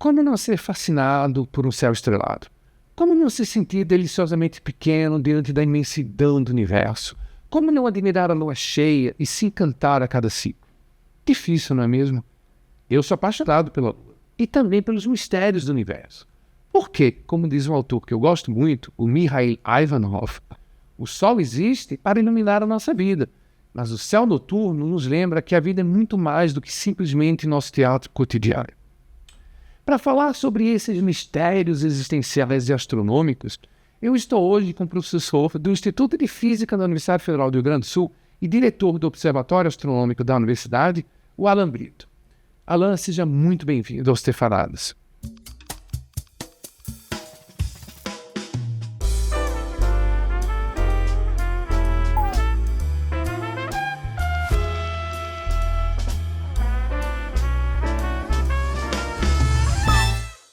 Como não ser fascinado por um céu estrelado? Como não se sentir deliciosamente pequeno diante da imensidão do universo? Como não admirar a lua cheia e se encantar a cada ciclo? Difícil, não é mesmo? Eu sou apaixonado pela lua e também pelos mistérios do universo. Porque, como diz um autor que eu gosto muito, o Mikhail Ivanov, o sol existe para iluminar a nossa vida, mas o céu noturno nos lembra que a vida é muito mais do que simplesmente nosso teatro cotidiano. Para falar sobre esses mistérios existenciais e astronômicos, eu estou hoje com o professor do Instituto de Física da Universidade Federal do Rio Grande do Sul e diretor do Observatório Astronômico da Universidade, o Alan Brito. Alan, seja muito bem-vindo aos Stefanadas.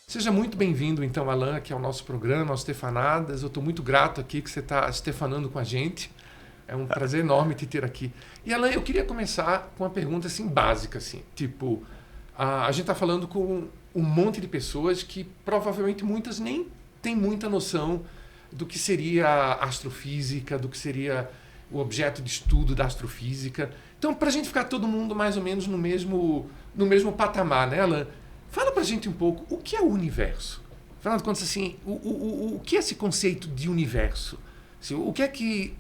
Seja muito bem-vindo, então, Alan, aqui ao nosso programa, aos Stefanadas. Eu estou muito grato aqui que você está stefanando com a gente. É um prazer enorme te ter aqui. E, Alan, eu queria começar com uma pergunta assim, básica, assim, tipo, a gente está falando com um monte de pessoas que provavelmente muitas nem têm muita noção do que seria a astrofísica, do que seria o objeto de estudo da astrofísica. Então, para a gente ficar todo mundo mais ou menos no mesmo patamar, né, Alan? Fala pra gente um pouco o que é o universo. Afinal de contas, assim, o que é esse conceito de universo? Assim, o que é que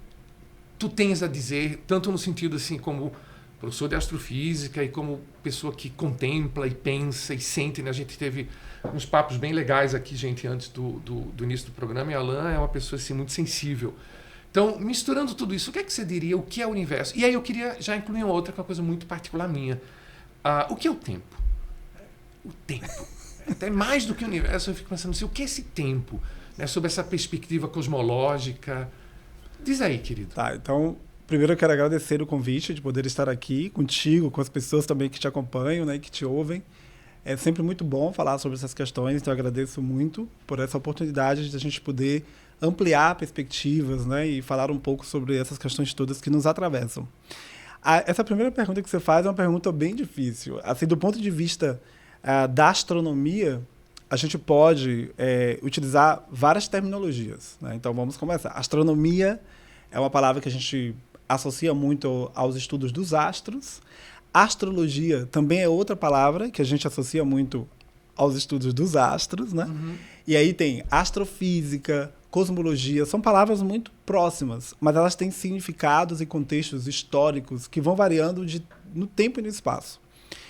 tu tens a dizer, tanto no sentido assim como professor de astrofísica e como pessoa que contempla e pensa e sente, né? A gente teve uns papos bem legais aqui, gente, antes do início do programa, e a Alan é uma pessoa assim, muito sensível. Então, misturando tudo isso, o que é que você diria, o que é o universo? E aí eu queria já incluir uma outra, que é uma coisa muito particular minha. O que é o tempo? O tempo. Até mais do que o universo, eu fico pensando assim, o que é esse tempo? Né, sobre essa perspectiva cosmológica. Diz aí, querido. Tá, então, primeiro eu quero agradecer o convite de poder estar aqui contigo, com as pessoas também que te acompanham, né, que te ouvem. É sempre muito bom falar sobre essas questões, então eu agradeço muito por essa oportunidade de a gente poder ampliar perspectivas, né, e falar um pouco sobre essas questões todas que nos atravessam. Essa primeira pergunta que você faz é uma pergunta bem difícil. Assim, do ponto de vista da astronomia, a gente pode utilizar várias terminologias, né? Então, vamos começar. Astronomia é uma palavra que a gente associa muito aos estudos dos astros. Astrologia também é outra palavra que a gente associa muito aos estudos dos astros, né? Uhum. E aí tem astrofísica, cosmologia, são palavras muito próximas, mas elas têm significados e contextos históricos que vão variando no tempo e no espaço.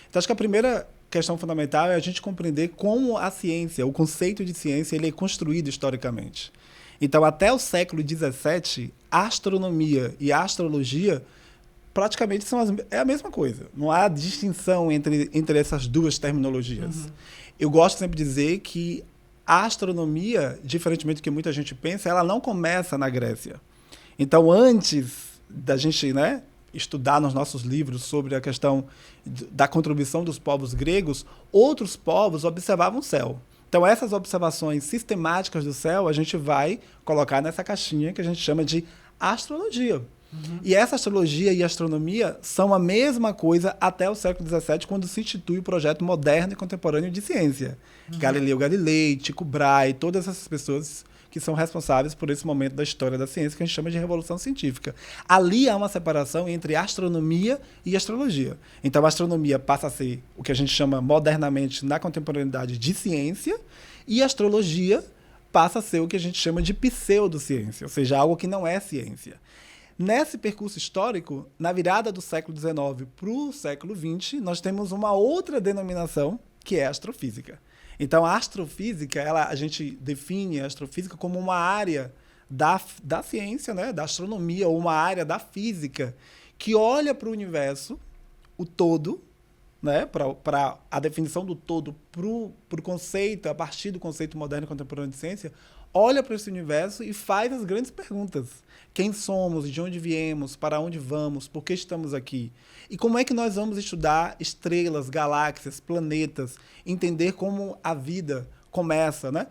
Então, acho que a primeira questão fundamental é a gente compreender como a ciência, o conceito de ciência, ele é construído historicamente. Então, até o século XVII, a astronomia e a astrologia praticamente é a mesma coisa. Não há distinção entre essas duas terminologias. Uhum. Eu gosto sempre de dizer que a astronomia, diferentemente do que muita gente pensa, ela não começa na Grécia. Então, antes da gente, né, estudar nos nossos livros sobre a questão da contribuição dos povos gregos, outros povos observavam o céu. Então, essas observações sistemáticas do céu, a gente vai colocar nessa caixinha que a gente chama de astrologia. Uhum. E essa astrologia e astronomia são a mesma coisa até o século XVII, quando se institui o projeto moderno e contemporâneo de ciência. Uhum. Galileu Galilei, Tycho Brahe, todas essas pessoas que são responsáveis por esse momento da história da ciência que a gente chama de revolução científica. Ali há uma separação entre astronomia e astrologia. Então, a astronomia passa a ser o que a gente chama modernamente, na contemporaneidade, de ciência, e a astrologia passa a ser o que a gente chama de pseudociência, ou seja, algo que não é ciência. Nesse percurso histórico, na virada do século XIX para o século XX, nós temos uma outra denominação, que é a astrofísica. Então, a astrofísica, a gente define a astrofísica como uma área da ciência, né, da astronomia, ou uma área da física, que olha para o universo, o todo, né, para a definição do todo, para o conceito, a partir do conceito moderno e contemporâneo de ciência, olha para esse universo e faz as grandes perguntas. Quem somos, de onde viemos, para onde vamos, por que estamos aqui? E como é que nós vamos estudar estrelas, galáxias, planetas, entender como a vida começa, né?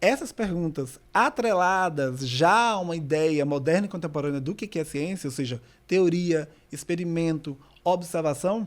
Essas perguntas atreladas já a uma ideia moderna e contemporânea do que é ciência, ou seja, teoria, experimento, observação,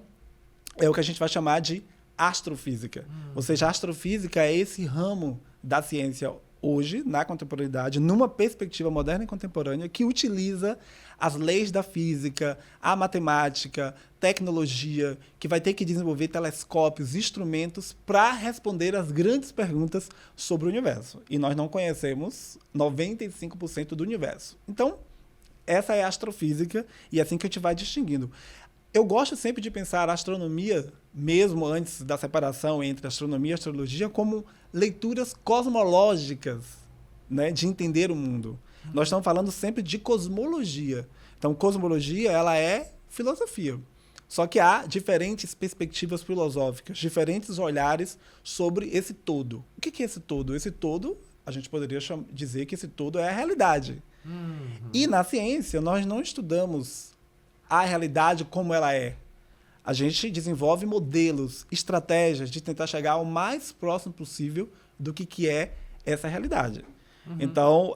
é o que a gente vai chamar de astrofísica. Ou seja, a astrofísica é esse ramo da ciência hoje, na contemporaneidade, numa perspectiva moderna e contemporânea, que utiliza as leis da física, a matemática, tecnologia, que vai ter que desenvolver telescópios, instrumentos para responder às grandes perguntas sobre o universo. E nós não conhecemos 95% do universo. Então, essa é a astrofísica e é assim que a gente vai distinguindo. Eu gosto sempre de pensar a astronomia, mesmo antes da separação entre astronomia e astrologia, como leituras cosmológicas, né, de entender o mundo. Nós estamos falando sempre de cosmologia. Então, cosmologia, ela é filosofia. Só que há diferentes perspectivas filosóficas, diferentes olhares sobre esse todo. O que é esse todo? Esse todo, a gente poderia dizer que esse todo é a realidade. E na ciência, nós não estudamos a realidade como ela é. A gente desenvolve modelos, estratégias de tentar chegar ao mais próximo possível do que é essa realidade. Então,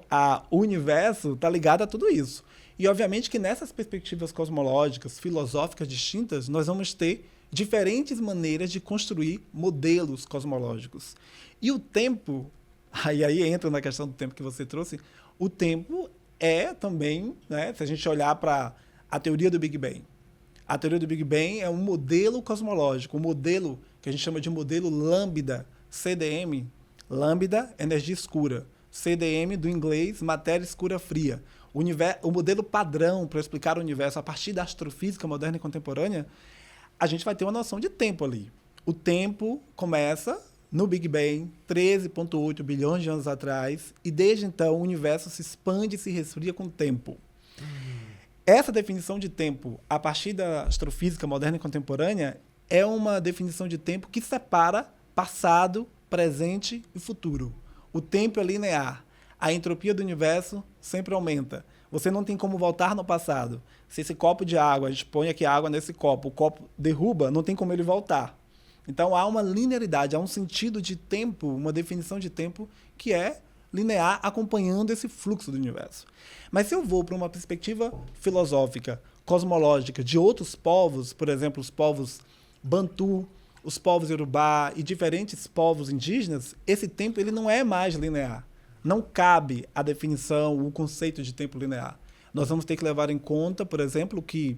o universo está ligado a tudo isso. E, obviamente, que nessas perspectivas cosmológicas, filosóficas distintas, nós vamos ter diferentes maneiras de construir modelos cosmológicos. E o tempo, aí entra na questão do tempo que você trouxe, o tempo é também, né, se a gente olhar para a teoria do Big Bang. A teoria do Big Bang é um modelo cosmológico, um modelo que a gente chama de modelo lambda, CDM, lambda, energia escura, CDM do inglês, matéria escura fria. O modelo padrão para explicar o universo a partir da astrofísica moderna e contemporânea, a gente vai ter uma noção de tempo ali. O tempo começa no Big Bang, 13,8 bilhões de anos atrás, e desde então o universo se expande e se resfria com o tempo. Essa definição de tempo, a partir da astrofísica moderna e contemporânea, é uma definição de tempo que separa passado, presente e futuro. O tempo é linear. A entropia do universo sempre aumenta. Você não tem como voltar no passado. Se esse copo de água, a gente põe aqui água nesse copo, o copo derruba, não tem como ele voltar. Então há uma linearidade, há um sentido de tempo, uma definição de tempo que é linear, acompanhando esse fluxo do universo. Mas se eu vou para uma perspectiva filosófica, cosmológica, de outros povos, por exemplo, os povos Bantu, os povos Yorubá e diferentes povos indígenas, esse tempo ele não é mais linear. Não cabe a definição, o conceito de tempo linear. Nós vamos ter que levar em conta, por exemplo, que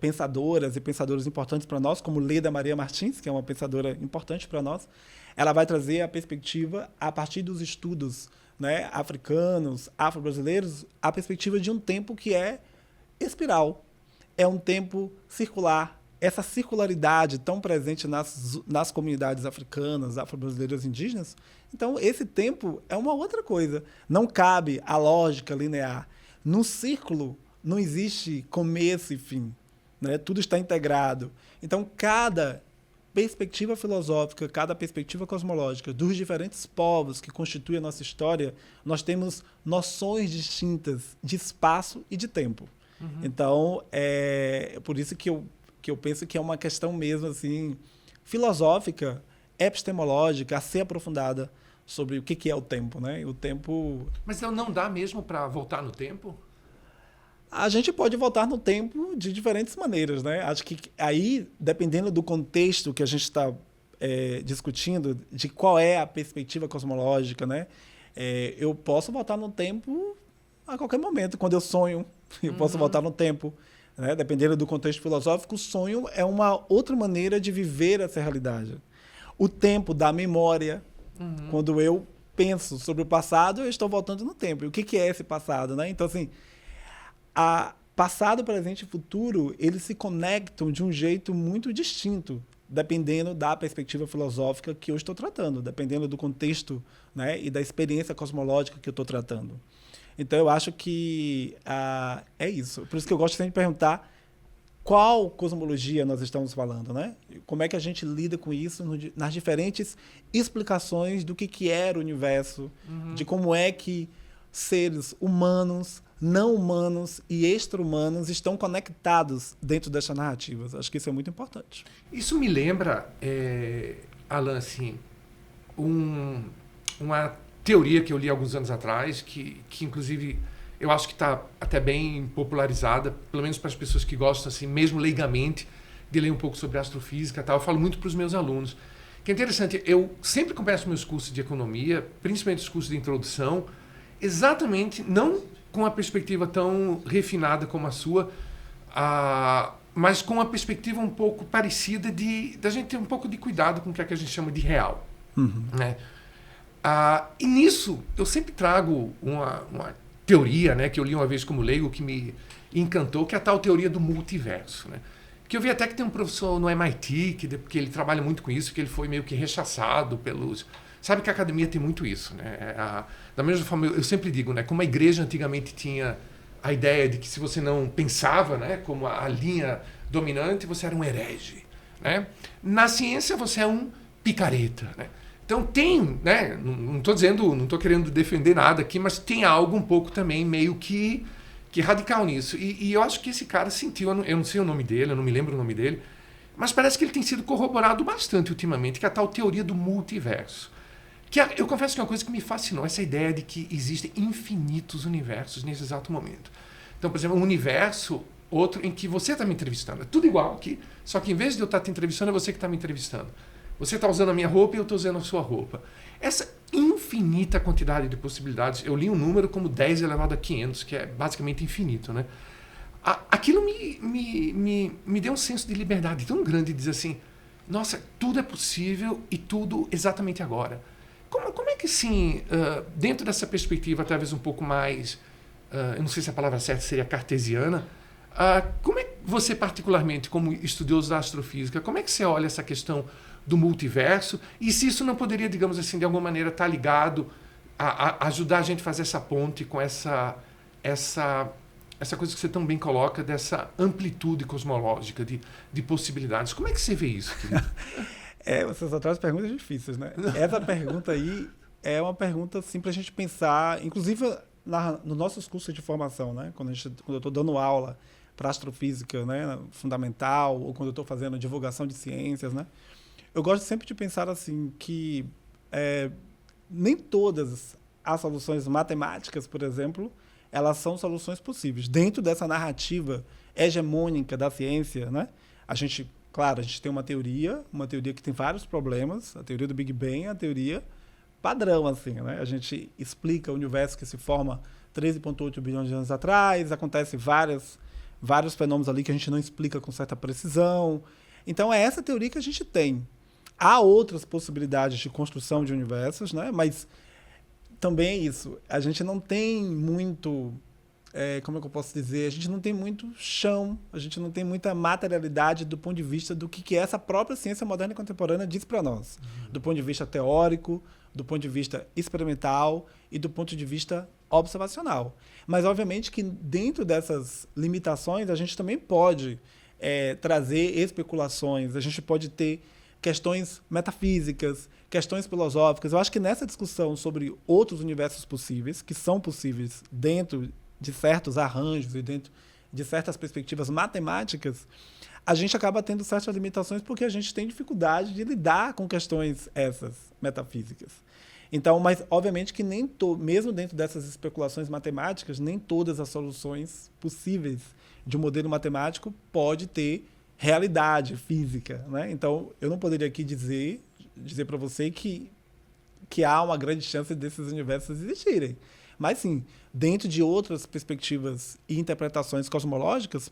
pensadoras e pensadores importantes para nós, como Leda Maria Martins, que é uma pensadora importante para nós, ela vai trazer a perspectiva, a partir dos estudos, né, africanos, afro-brasileiros, a perspectiva de um tempo que é espiral. É um tempo circular. Essa circularidade tão presente nas comunidades africanas, afro-brasileiras indígenas, então esse tempo é uma outra coisa. Não cabe a lógica linear. No círculo não existe começo e fim, né? Tudo está integrado. Então, cada perspectiva filosófica, cada perspectiva cosmológica dos diferentes povos que constituem a nossa história, nós temos noções distintas de espaço e de tempo. Então, é por isso que eu penso que é uma questão mesmo assim, filosófica, epistemológica, a ser aprofundada sobre o que é o tempo, né? O tempo... Mas não dá mesmo para voltar no tempo? A gente pode voltar no tempo de diferentes maneiras, né? Acho que aí, dependendo do contexto que a gente está discutindo, de qual é a perspectiva cosmológica, né? Eu posso voltar no tempo a qualquer momento. Quando eu sonho, eu posso voltar no tempo. Né? Dependendo do contexto filosófico, o sonho é uma outra maneira de viver essa realidade. O tempo da memória, quando eu penso sobre o passado, eu estou voltando no tempo. E o que é esse passado, né? Então, assim, passado, presente e futuro, eles se conectam de um jeito muito distinto, dependendo da perspectiva filosófica que eu estou tratando, dependendo do contexto, né, e da experiência cosmológica que eu estou tratando. Então, eu acho que é isso. Por isso que eu gosto sempre de perguntar qual cosmologia nós estamos falando, né? Como é que a gente lida com isso nas diferentes explicações do que era o universo, de como é que seres humanos, não humanos e extra-humanos estão conectados dentro dessas narrativas. Acho que isso é muito importante. Isso me lembra, Alan, assim, uma teoria que eu li alguns anos atrás, que inclusive eu acho que está até bem popularizada, pelo menos para as pessoas que gostam, assim, mesmo leigamente, de ler um pouco sobre astrofísica e tal. Eu falo muito para os meus alunos. Que é interessante, eu sempre começo meus cursos de economia, principalmente os cursos de introdução, exatamente não com a perspectiva tão refinada como a sua, mas com a perspectiva um pouco parecida da gente ter um pouco de cuidado com o que a gente chama de real. Né? E nisso, eu sempre trago uma teoria, né, que eu li uma vez como leigo, que me encantou, que é a tal teoria do multiverso. Né? Que eu vi até que tem um professor no MIT, que ele trabalha muito com isso, que ele foi meio que rechaçado pelos... Sabe que a academia tem muito isso. Né? Da mesma forma, eu sempre digo, né, como a igreja antigamente tinha a ideia de que se você não pensava, né, como a linha dominante, você era um herege. Né? Na ciência, você é um picareta. Né? Então tem, né, não estou querendo defender nada aqui, mas tem algo um pouco também meio que radical nisso. E eu acho que esse cara sentiu, eu não sei o nome dele, eu não me lembro o nome dele, mas parece que ele tem sido corroborado bastante ultimamente, que é a tal teoria do multiverso. Eu confesso que é uma coisa que me fascinou, essa ideia de que existem infinitos universos nesse exato momento. Então, por exemplo, um universo, outro em que você está me entrevistando. É tudo igual aqui, só que em vez de eu estar te entrevistando, é você que está me entrevistando. Você está usando a minha roupa e eu estou usando a sua roupa. Essa infinita quantidade de possibilidades, eu li um número como 10 elevado a 500, que é basicamente infinito. Né? Aquilo me deu um senso de liberdade tão grande de dizer assim, nossa, tudo é possível e tudo exatamente agora. Como é que, sim, dentro dessa perspectiva, talvez um pouco mais, eu não sei se a palavra certa seria cartesiana, como é que você, particularmente, como estudioso da astrofísica, como é que você olha essa questão do multiverso e se isso não poderia, digamos assim, de alguma maneira estar ligado a ajudar a gente a fazer essa ponte com essa coisa que você tão bem coloca, dessa amplitude cosmológica de possibilidades. Como é que você vê isso, querido? Você só traz perguntas difíceis, né? Essa pergunta aí é uma pergunta assim para a gente pensar, inclusive nos nossos cursos de formação, né? Quando eu estou dando aula para astrofísica, né, fundamental, ou quando eu estou fazendo divulgação de ciências, né? Eu gosto sempre de pensar assim que nem todas as soluções matemáticas, por exemplo, elas são soluções possíveis. Dentro dessa narrativa hegemônica da ciência, né? Claro, a gente tem uma teoria que tem vários problemas, a teoria do Big Bang é a teoria padrão, assim, né? A gente explica o universo que se forma 13,8 bilhões de anos atrás, acontece vários fenômenos ali que a gente não explica com certa precisão. Então, é essa teoria que a gente tem. Há outras possibilidades de construção de universos, né? Mas também é isso. A gente não tem muito... como é que eu posso dizer? A gente não tem muito chão, a gente não tem muita materialidade do ponto de vista do que essa própria ciência moderna e contemporânea diz para nós. Do ponto de vista teórico, do ponto de vista experimental e do ponto de vista observacional. Mas, obviamente, que dentro dessas limitações, a gente também pode trazer especulações, a gente pode ter questões metafísicas, questões filosóficas. Eu acho que nessa discussão sobre outros universos possíveis, que são possíveis dentro de certos arranjos e dentro de certas perspectivas matemáticas, a gente acaba tendo certas limitações porque a gente tem dificuldade de lidar com questões essas metafísicas. Então, mas obviamente que mesmo dentro dessas especulações matemáticas, nem todas as soluções possíveis de um modelo matemático pode ter realidade física, né? Então, eu não poderia aqui dizer para você que há uma grande chance desses universos existirem. Mas, sim, dentro de outras perspectivas e interpretações cosmológicas,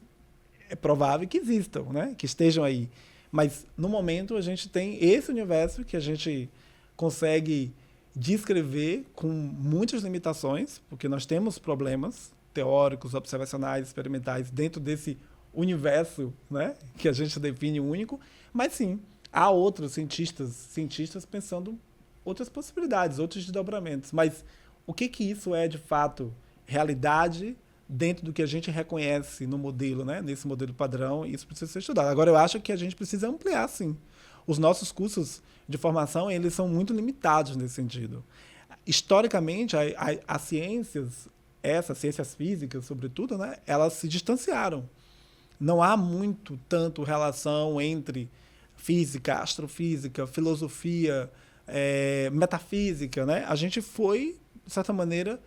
é provável que existam, né? Que estejam aí. Mas, no momento, a gente tem esse universo que a gente consegue descrever com muitas limitações, porque nós temos problemas teóricos, observacionais, experimentais dentro desse universo, né? Que a gente define único. Mas, sim, há outros cientistas pensando outras possibilidades, outros desdobramentos. Mas o que isso é, de fato, realidade dentro do que a gente reconhece no modelo, né? Nesse modelo padrão, isso precisa ser estudado. Agora, eu acho que a gente precisa ampliar, sim. Os nossos cursos de formação, eles são muito limitados nesse sentido. Historicamente, as ciências, essas ciências físicas, sobretudo, né? Elas se distanciaram. Não há tanto relação entre física, astrofísica, filosofia, metafísica, né? A gente foi, de certa maneira,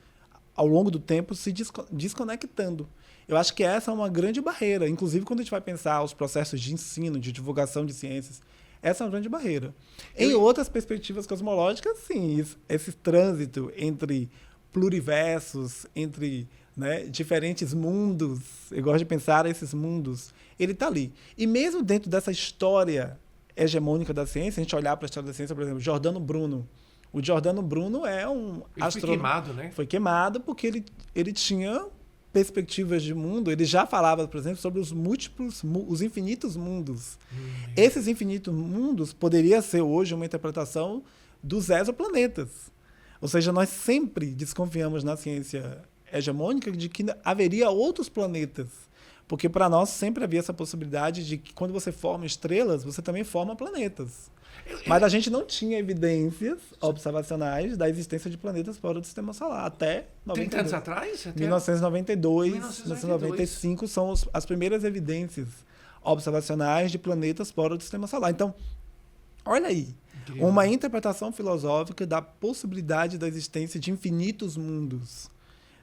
ao longo do tempo, se desconectando. Eu acho que essa é uma grande barreira. Inclusive, quando a gente vai pensar os processos de ensino, de divulgação de ciências, essa é uma grande barreira. Em outras perspectivas cosmológicas, sim, esse trânsito entre pluriversos, entre, né, diferentes mundos, eu gosto de pensar esses mundos, ele está ali. E mesmo dentro dessa história hegemônica da ciência, a gente olhar para a história da ciência, por exemplo, Giordano Bruno. O Giordano Bruno é um astrônomo. Foi queimado, né? Foi queimado porque ele tinha perspectivas de mundo, ele já falava, por exemplo, sobre os infinitos mundos. Esses infinitos mundos poderia ser hoje uma interpretação dos exoplanetas. Ou seja, nós sempre desconfiamos na ciência hegemônica de que haveria outros planetas. Porque para nós sempre havia essa possibilidade de que quando você forma estrelas, você também forma planetas. Mas a gente não tinha evidências observacionais da existência de planetas fora do sistema solar. Até 30 anos atrás? 1992, 1995 são as primeiras evidências observacionais de planetas fora do sistema solar. Então, olha aí, incrível. Uma interpretação filosófica da possibilidade da existência de infinitos mundos.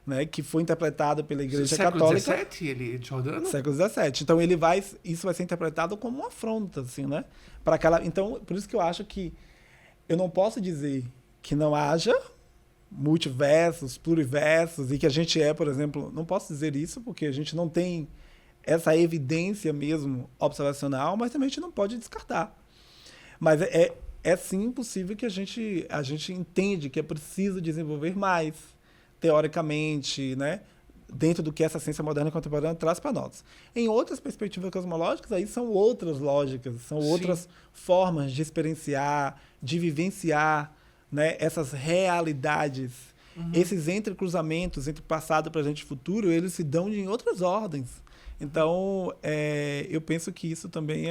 Né, que foi interpretado pela Igreja Católica. Século XVII, ele Giordano? Século XVII. Então isso vai ser interpretado como uma afronta, assim, né? Para aquela. Então, por isso que eu acho que eu não posso dizer que não haja multiversos, pluriversos e que a gente por exemplo, não posso dizer isso porque a gente não tem essa evidência mesmo observacional, mas também a gente não pode descartar. Mas é sim possível que a gente entende que é preciso desenvolver mais teoricamente, né, dentro do que essa ciência moderna e contemporânea traz para nós. Em outras perspectivas cosmológicas, aí são outras lógicas, são outras formas de experienciar, de vivenciar, né, essas realidades. Esses entrecruzamentos entre passado, presente e futuro, eles se dão em outras ordens. Então, eu penso que isso também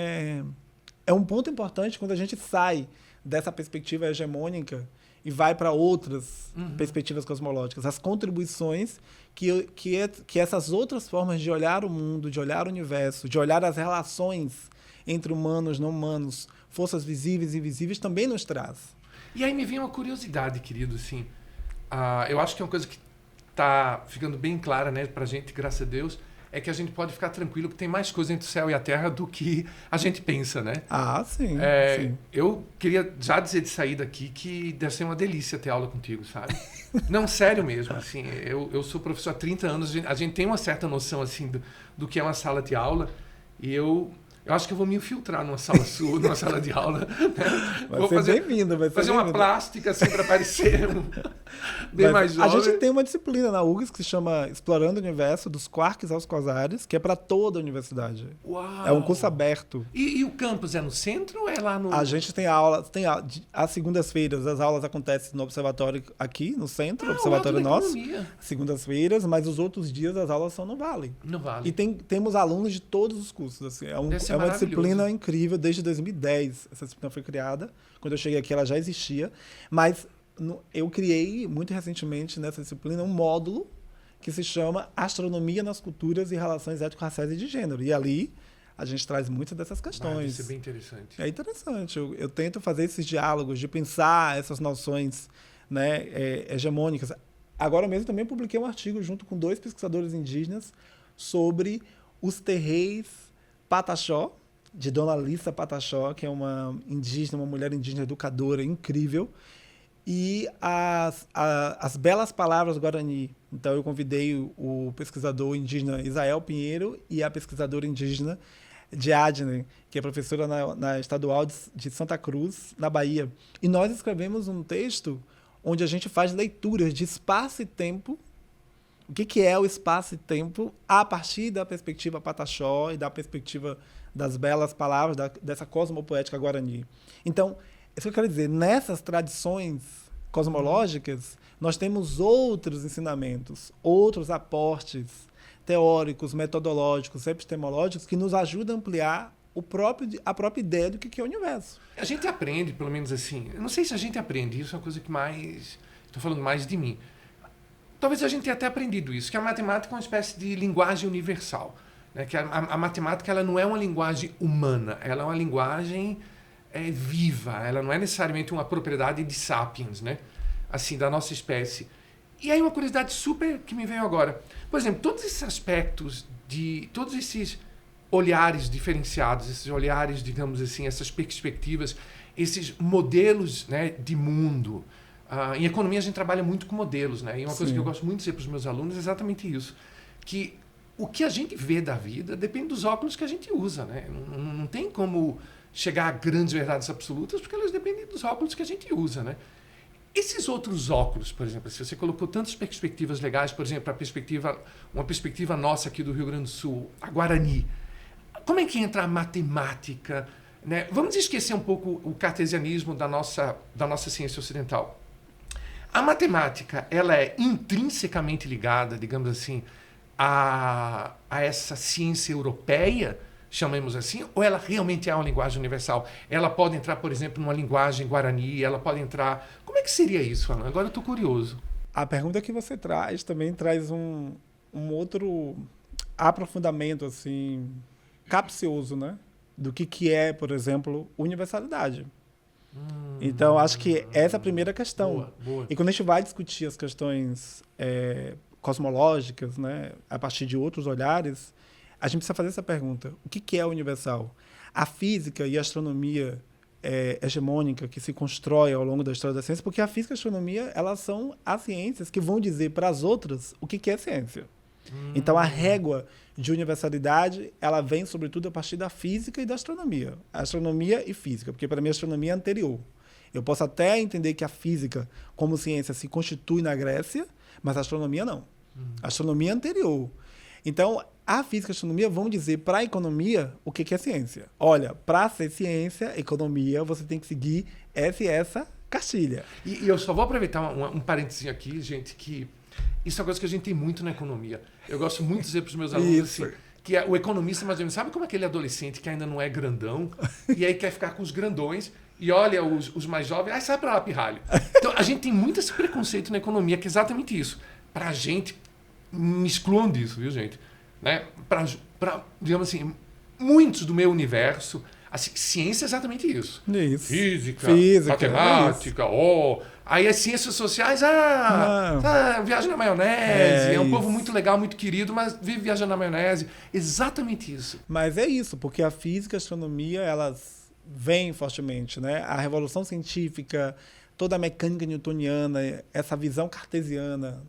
é um ponto importante quando a gente sai dessa perspectiva hegemônica e vai para outras perspectivas cosmológicas. As contribuições que essas outras formas de olhar o mundo, de olhar o universo, de olhar as relações entre humanos, não humanos, forças visíveis e invisíveis, também nos traz. E aí me vem uma curiosidade, querido, assim. Eu acho que é uma coisa que está ficando bem clara, né, para a gente, graças a Deus, é que a gente pode ficar tranquilo que tem mais coisa entre o céu e a terra do que a gente pensa, né? Sim. Sim. Eu queria já dizer de saída aqui que deve ser uma delícia ter aula contigo, sabe? Não, sério mesmo, assim, eu sou professor há 30 anos, a gente tem uma certa noção, assim, do que é uma sala de aula, e eu acho que eu vou me infiltrar numa sala sua, numa sala de aula. Né? Vou fazer bem-vindo. Fazer uma plástica assim para parecer bem mais jovem. A gente tem uma disciplina na URGS que se chama Explorando o Universo, dos quarks aos quasares, que é para toda a universidade. Uau. É um curso aberto. E o campus é no centro ou é lá no... A gente tem aula, às segundas-feiras as aulas acontecem no observatório aqui, no centro, observatório nosso. Segundas-feiras, mas os outros dias as aulas são no Vale. No Vale. E temos alunos de todos os cursos. Assim, é uma disciplina incrível desde 2010. Essa disciplina foi criada. Quando eu cheguei aqui, ela já existia. Mas eu criei, muito recentemente, nessa disciplina, um módulo que se chama Astronomia nas Culturas e Relações Étnico-Raciais e de Gênero. E ali a gente traz muitas dessas questões. Isso é bem interessante. É interessante. Eu tento fazer esses diálogos, de pensar essas noções, né, hegemônicas. Agora mesmo também publiquei um artigo junto com 2 pesquisadores indígenas sobre os terreis Pataxó, de Dona Lissa Pataxó, que é uma mulher indígena educadora incrível, e as belas palavras Guarani. Então eu convidei o pesquisador indígena Isael Pinheiro e a pesquisadora indígena Diadne, que é professora na Estadual de Santa Cruz, na Bahia. E nós escrevemos um texto onde a gente faz leituras de espaço e tempo. O que é o espaço e tempo a partir da perspectiva Pataxó e da perspectiva das belas palavras, dessa cosmopoética Guarani. Então, isso que eu quero dizer, nessas tradições cosmológicas, nós temos outros ensinamentos, outros aportes teóricos, metodológicos, epistemológicos, que nos ajudam a ampliar a própria ideia do que é o universo. A gente aprende, pelo menos assim, eu não sei se a gente aprende, isso é uma coisa que mais... Estou falando mais de mim. Talvez a gente tenha até aprendido isso, que a matemática é uma espécie de linguagem universal. Né? Que a matemática ela não é uma linguagem humana, ela é uma linguagem viva, ela não é necessariamente uma propriedade de sapiens, né? Assim, da nossa espécie. E aí uma curiosidade super que me veio agora. Por exemplo, todos esses aspectos, todos esses olhares diferenciados, esses olhares, digamos assim, essas perspectivas, esses modelos, né, de mundo. Em economia a gente trabalha muito com modelos, né? E uma coisa que eu gosto muito de dizer para os meus alunos é exatamente isso. Que o que a gente vê da vida depende dos óculos que a gente usa, né? Não tem como chegar a grandes verdades absolutas, porque elas dependem dos óculos que a gente usa, né? Esses outros óculos, por exemplo, se você colocou tantas perspectivas legais, por exemplo, uma perspectiva nossa aqui do Rio Grande do Sul, a Guarani, como é que entra a matemática, né? Vamos esquecer um pouco o cartesianismo da nossa ciência ocidental. A matemática, ela é intrinsecamente ligada, digamos assim, a essa ciência europeia, chamemos assim, ou ela realmente é uma linguagem universal? Ela pode entrar, por exemplo, numa linguagem guarani, ela pode entrar... Como é que seria isso, Alan? Agora eu estou curioso. A pergunta que você traz também traz um outro aprofundamento, assim, capcioso, né? Do que é, por exemplo, universalidade. Então, acho que essa é a primeira questão. Boa, boa. E quando a gente vai discutir as questões cosmológicas, né, a partir de outros olhares, a gente precisa fazer essa pergunta. O que é universal? A física e a astronomia hegemônica que se constrói ao longo da história da ciência, porque a física e a astronomia, elas são as ciências que vão dizer para as outras o que é ciência. Então, a régua de universalidade, ela vem, sobretudo, a partir da física e da astronomia. Astronomia e física, porque, para mim, a astronomia é anterior. Eu posso até entender que a física, como ciência, se constitui na Grécia, mas a astronomia não. A astronomia é anterior. Então, a física e a astronomia vão dizer para a economia o que é ciência. Olha, para ser ciência, economia, você tem que seguir essa e essa cartilha. E eu só vou aproveitar um parênteses aqui, gente, que isso é uma coisa que a gente tem muito na economia. Eu gosto muito de dizer para os meus alunos assim, que o economista, mais ou menos, sabe como aquele adolescente que ainda não é grandão e aí quer ficar com os grandões e olha os mais jovens, sai para lá, pirralho. Então, a gente tem muito esse preconceito na economia, que é exatamente isso. Para a gente, me excluam disso, viu, gente? Né? Para, digamos assim, muitos do meu universo, assim, ciência é exatamente isso. Física, matemática, aí as ciências sociais, viagem na maionese, é um povo muito legal, muito querido, mas vive viajando na maionese. Exatamente isso. Mas é isso, porque a física e a astronomia, elas vêm fortemente, né? A revolução científica, toda a mecânica newtoniana, essa visão cartesiana,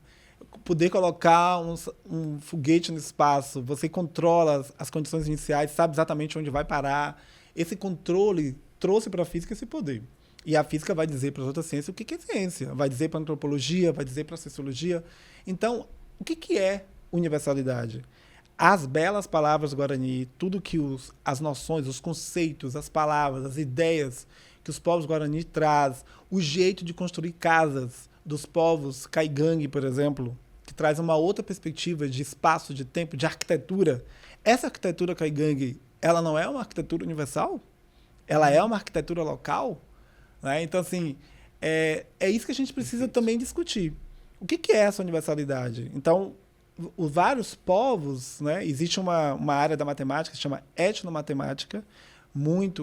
poder colocar um foguete no espaço, você controla as condições iniciais, sabe exatamente onde vai parar. Esse controle trouxe para a física esse poder. E a física vai dizer para as outras ciências o que é ciência. Vai dizer para a antropologia, vai dizer para a sociologia. Então, o que é universalidade? As belas palavras guarani, tudo que as noções, os conceitos, as palavras, as ideias que os povos guarani trazem, o jeito de construir casas dos povos caigangue, por exemplo, que traz uma outra perspectiva de espaço, de tempo, de arquitetura. Essa arquitetura caigangue, ela não é uma arquitetura universal? Ela é uma arquitetura local? Né? Então, assim, é isso que a gente precisa também discutir. O que é essa universalidade? Então, os vários povos, né? Existe uma área da matemática que se chama etnomatemática,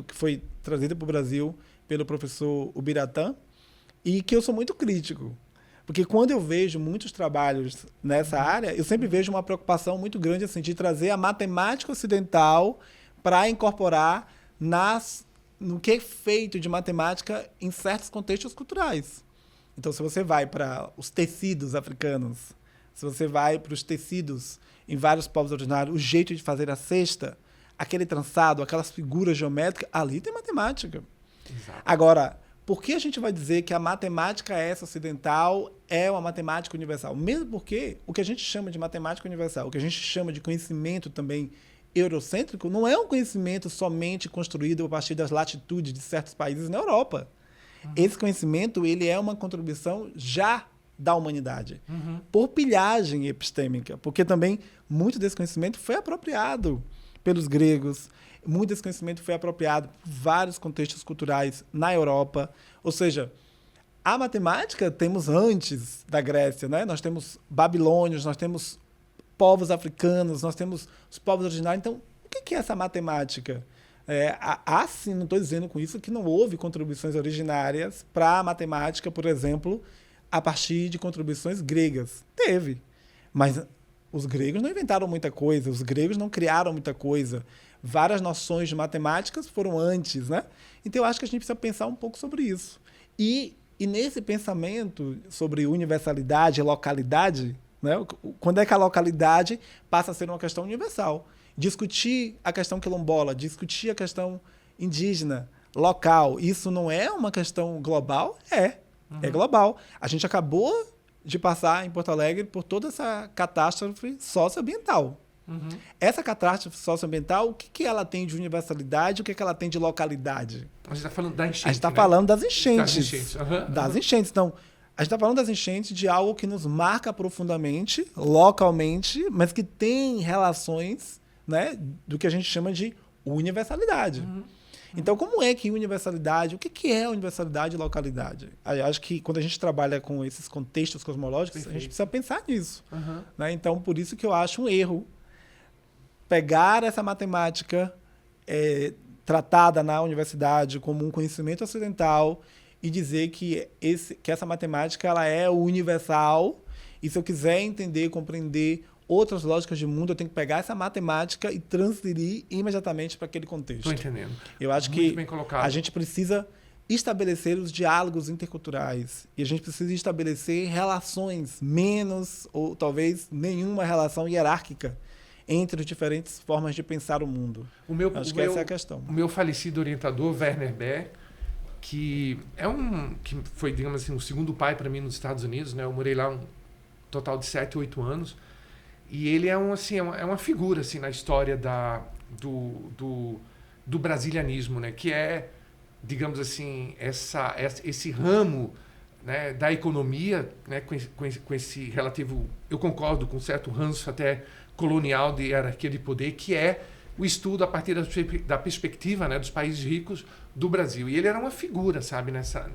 que foi trazida para o Brasil pelo professor Ubiratã, e que eu sou muito crítico. Porque quando eu vejo muitos trabalhos nessa área, eu sempre vejo uma preocupação muito grande assim, de trazer a matemática ocidental para incorporar no que é feito de matemática em certos contextos culturais. Então, se você vai para os tecidos africanos, se você vai para os tecidos em vários povos originários, o jeito de fazer a cesta, aquele trançado, aquelas figuras geométricas, ali tem matemática. Exato. Agora, por que a gente vai dizer que a matemática essa ocidental é uma matemática universal? Mesmo porque o que a gente chama de matemática universal, o que a gente chama de conhecimento também eurocêntrico, não é um conhecimento somente construído a partir das latitudes de certos países na Europa. Esse conhecimento ele é uma contribuição já da humanidade, por pilhagem epistêmica, porque também muito desse conhecimento foi apropriado pelos gregos, muito desse conhecimento foi apropriado por vários contextos culturais na Europa. Ou seja, a matemática temos antes da Grécia, né? Nós temos babilônios, nós temos povos africanos, nós temos os povos originários. Então, o que é essa matemática? Sim, não estou dizendo com isso que não houve contribuições originárias para a matemática, por exemplo, a partir de contribuições gregas. Teve. Mas os gregos não inventaram muita coisa, os gregos não criaram muita coisa. Várias noções de matemáticas foram antes, né? Então, eu acho que a gente precisa pensar um pouco sobre isso. E nesse pensamento sobre universalidade e localidade, né? Quando é que a localidade passa a ser uma questão universal? Discutir a questão quilombola, discutir a questão indígena, local, isso não é uma questão global? É global. A gente acabou de passar em Porto Alegre por toda essa catástrofe socioambiental. Essa catástrofe socioambiental, o que ela tem de universalidade, o que ela tem de localidade? A gente está falando da enchente. A gente está falando das enchentes. Das enchentes. Então, a gente está falando das enchentes de algo que nos marca profundamente, localmente, mas que tem relações, né, do que a gente chama de universalidade. Então, como é que universalidade, o que é universalidade e localidade? Eu acho que quando a gente trabalha com esses contextos cosmológicos, a gente precisa pensar nisso. Né? Então, por isso que eu acho um erro pegar essa matemática tratada na universidade como um conhecimento ocidental e dizer que essa matemática ela é universal, e se eu quiser entender, compreender outras lógicas de mundo, eu tenho que pegar essa matemática e transferir imediatamente para aquele contexto. Estou entendendo. Eu acho Muito que bem colocado. A gente precisa estabelecer os diálogos interculturais e a gente precisa estabelecer relações menos ou talvez nenhuma relação hierárquica entre as diferentes formas de pensar o mundo. Acho que essa é a questão. O meu falecido orientador, Werner Baer, que foi, digamos assim, o segundo pai para mim nos Estados Unidos, né? Eu morei lá um total de 7, 8 anos. E ele é uma figura assim, na história do brasilianismo, né? Que é, digamos assim, esse ramo, né, da economia, né, com esse relativo, eu concordo, com certo ranço até colonial de hierarquia de poder, que é o estudo a partir da perspectiva, né, dos países ricos do Brasil. E ele era uma figura, sabe, nessa...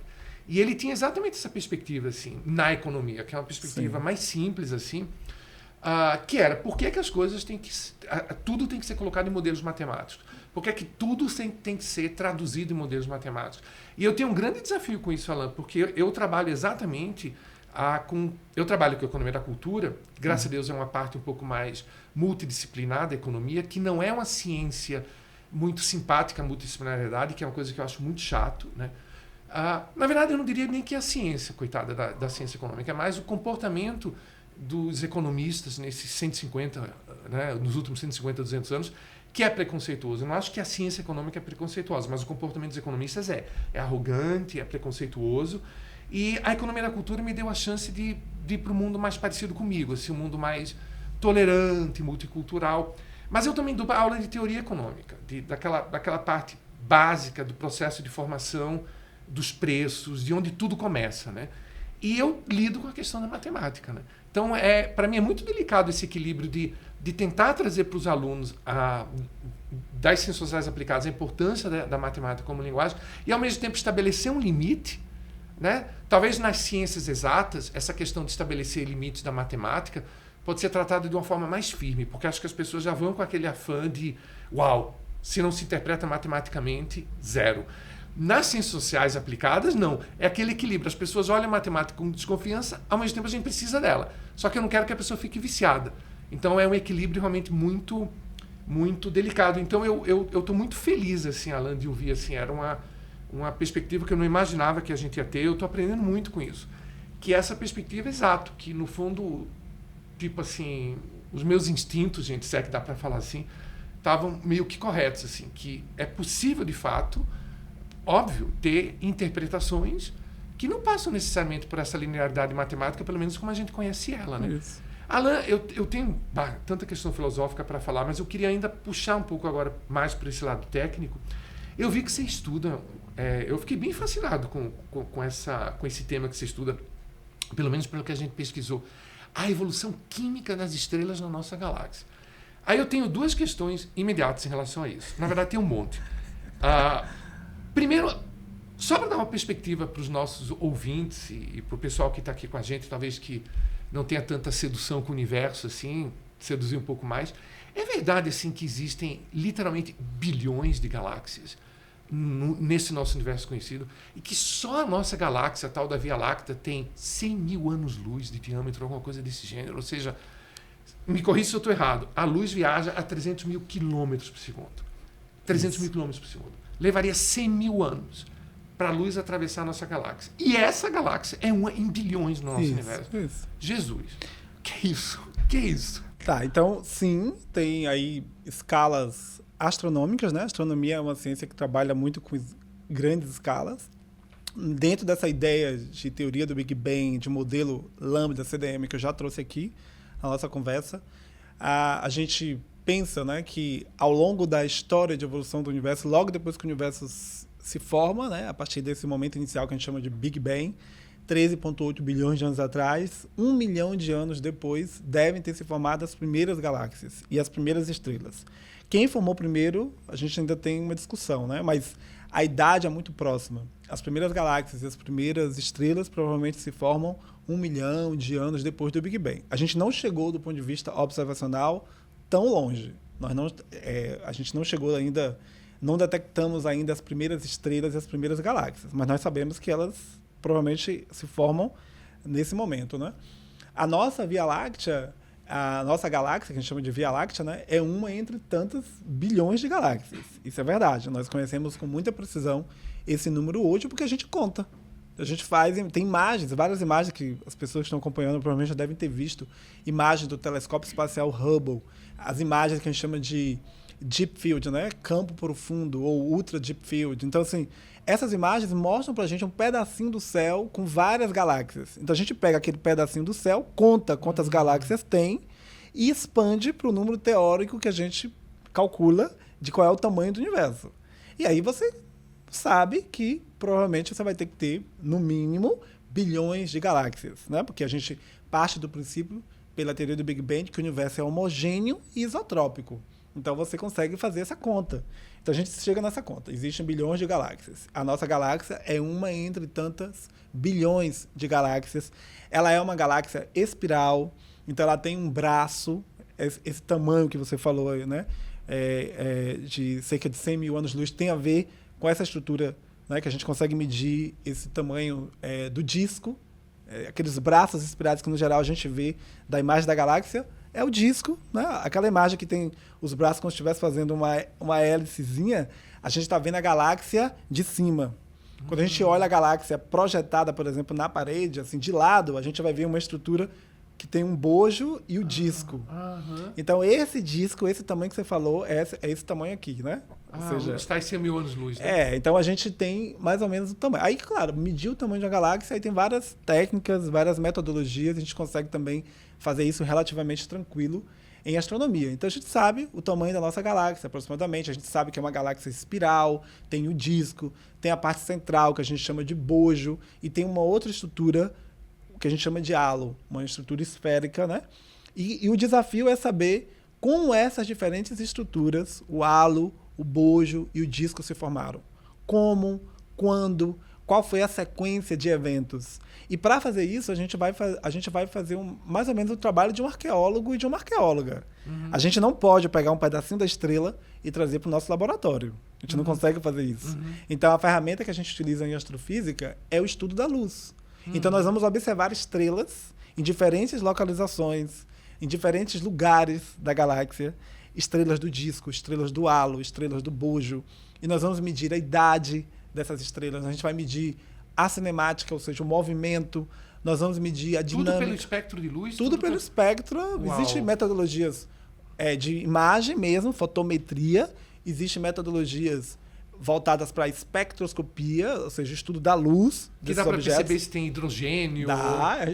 E ele tinha exatamente essa perspectiva, assim, na economia, que é uma perspectiva mais simples, assim, que era, por que as coisas tudo tem que ser colocado em modelos matemáticos? Por que tudo tem que ser traduzido em modelos matemáticos? E eu tenho um grande desafio com isso, Alan, porque eu trabalho exatamente eu trabalho com a economia da cultura, graças a Deus é uma parte um pouco mais multidisciplinar da economia, que não é uma ciência muito simpática, a multidisciplinariedade, que é uma coisa que eu acho muito chato, né? Na verdade, eu não diria nem que é a ciência, coitada, da ciência econômica, é mais o comportamento dos economistas nesses 150, né, nos últimos 150, 200 anos, que é preconceituoso. Eu não acho que a ciência econômica é preconceituosa, mas o comportamento dos economistas é arrogante, é preconceituoso. E a economia da cultura me deu a chance de ir para um mundo mais parecido comigo, assim, um mundo mais tolerante, multicultural. Mas eu também dou aula de teoria econômica, daquela parte básica do processo de formação dos preços, de onde tudo começa, né? E eu lido com a questão da matemática, né? Então, para mim é muito delicado esse equilíbrio de tentar trazer para os alunos das ciências sociais aplicadas a importância da matemática como linguagem e, ao mesmo tempo, estabelecer um limite, né? Talvez nas ciências exatas, essa questão de estabelecer limites da matemática pode ser tratada de uma forma mais firme, porque acho que as pessoas já vão com aquele afã de uau, se não se interpreta matematicamente, zero. Nas ciências sociais aplicadas, não. É aquele equilíbrio. As pessoas olham a matemática com desconfiança, ao mesmo tempo a gente precisa dela. Só que eu não quero que a pessoa fique viciada. Então é um equilíbrio realmente muito, muito delicado. Então eu estou muito feliz, assim, Alan, de ouvir, assim, era uma perspectiva que eu não imaginava que a gente ia ter. Eu estou aprendendo muito com isso. Que essa perspectiva, exato, que no fundo, tipo assim, os meus instintos, gente, se é que dá para falar assim, estavam meio que corretos, assim, que é possível, de fato, óbvio, ter interpretações que não passam necessariamente por essa linearidade matemática, pelo menos como a gente conhece ela, né? Isso. Alan, eu tenho tanta questão filosófica para falar, mas eu queria ainda puxar um pouco agora mais para esse lado técnico. Eu vi que você estuda, eu fiquei bem fascinado com esse tema que você estuda, pelo menos pelo que a gente pesquisou, a evolução química das estrelas na nossa galáxia. Aí eu tenho duas questões imediatas em relação a isso. Na verdade, tem um monte. Primeiro, só para dar uma perspectiva para os nossos ouvintes e para o pessoal que está aqui com a gente, talvez que não tenha tanta sedução com o universo, assim, seduzir um pouco mais. É verdade, assim, que existem literalmente bilhões de galáxias nesse nosso universo conhecido, e que só a nossa galáxia, a tal da Via Láctea, tem 100 mil anos-luz de diâmetro, alguma coisa desse gênero. Ou seja, me corrija se eu estou errado, a luz viaja a 300 mil quilômetros por segundo. 300 mil quilômetros por segundo. Levaria 100 mil anos para a luz atravessar a nossa galáxia. E essa galáxia é uma em bilhões no nosso universo. Isso. Jesus, que é isso? Que é isso? Tá, então, sim, tem aí escalas astronômicas, né? A astronomia é uma ciência que trabalha muito com grandes escalas. Dentro dessa ideia de teoria do Big Bang, de modelo Lambda CDM, que eu já trouxe aqui na nossa conversa, a gente pensa, né, que ao longo da história de evolução do universo, logo depois que o universo se forma, né, a partir desse momento inicial que a gente chama de Big Bang, 13,8 bilhões de anos atrás, 1 milhão de anos depois, devem ter se formado as primeiras galáxias e as primeiras estrelas. Quem formou primeiro, a gente ainda tem uma discussão, né? Mas a idade é muito próxima. As primeiras galáxias e as primeiras estrelas provavelmente se formam 1 milhão de anos depois do Big Bang. A gente não chegou, do ponto de vista observacional, tão longe. A gente não chegou ainda, não detectamos ainda as primeiras estrelas e as primeiras galáxias, mas nós sabemos que elas provavelmente se formam nesse momento, né? A nossa Via Láctea, a nossa galáxia, que a gente chama de Via Láctea, né, é uma entre tantas bilhões de galáxias. Isso é verdade. Nós conhecemos com muita precisão esse número hoje porque a gente conta. A gente tem imagens, várias imagens que as pessoas que estão acompanhando provavelmente já devem ter visto. Imagens do telescópio espacial Hubble, as imagens que a gente chama de Deep Field, né, campo profundo ou Ultra Deep Field. Então, assim, essas imagens mostram pra gente um pedacinho do céu com várias galáxias. Então a gente pega aquele pedacinho do céu, conta quantas galáxias tem e expande para o número teórico que a gente calcula de qual é o tamanho do universo. E aí você sabe que provavelmente você vai ter que ter, no mínimo, bilhões de galáxias, né? Porque a gente parte do princípio, pela teoria do Big Bang, que o universo é homogêneo e isotrópico. Então você consegue fazer essa conta. Então a gente chega nessa conta. Existem bilhões de galáxias. A nossa galáxia é uma entre tantas bilhões de galáxias. Ela é uma galáxia espiral, então ela tem um braço, esse tamanho que você falou aí, né? De cerca de 100 mil anos-luz, tem a ver com essa estrutura, né? Que a gente consegue medir esse tamanho do disco, aqueles braços espirados que no geral a gente vê da imagem da galáxia. É o disco, né? Aquela imagem que tem os braços como se estivesse fazendo uma hélicezinha, a gente está vendo a galáxia de cima. Quando a gente olha a galáxia projetada, por exemplo, na parede, assim, de lado, a gente vai ver uma estrutura que tem um bojo e o disco. Então, esse disco, esse tamanho que você falou, é esse tamanho aqui, né? Ou seja, está em 100 mil anos-luz, né? Então a gente tem mais ou menos o tamanho. Aí, claro, medir o tamanho de uma galáxia, aí tem várias técnicas, várias metodologias, a gente consegue também fazer isso relativamente tranquilo em astronomia. Então a gente sabe o tamanho da nossa galáxia, aproximadamente. A gente sabe que é uma galáxia espiral, tem o disco, tem a parte central, que a gente chama de bojo, e tem uma outra estrutura que a gente chama de halo, uma estrutura esférica, né? E o desafio é saber como essas diferentes estruturas, o halo, o bojo e o disco se formaram. Como, quando, qual foi a sequência de eventos. E para fazer isso, a gente vai fazer mais ou menos o trabalho de um arqueólogo e de uma arqueóloga. A gente não pode pegar um pedacinho da estrela e trazer para o nosso laboratório. A gente não consegue fazer isso. Então, a ferramenta que a gente utiliza em astrofísica é o estudo da luz. Então, nós vamos observar estrelas em diferentes localizações, em diferentes lugares da galáxia, estrelas do disco, estrelas do halo, estrelas do bojo, e nós vamos medir a idade dessas estrelas, a gente vai medir a cinemática, ou seja, o movimento, nós vamos medir a dinâmica. Tudo pelo espectro de luz? Tudo pelo espectro. Existem metodologias de imagem mesmo, fotometria, existem metodologias voltadas para a espectroscopia, ou seja, estudo da luz que dá para perceber se tem hidrogênio.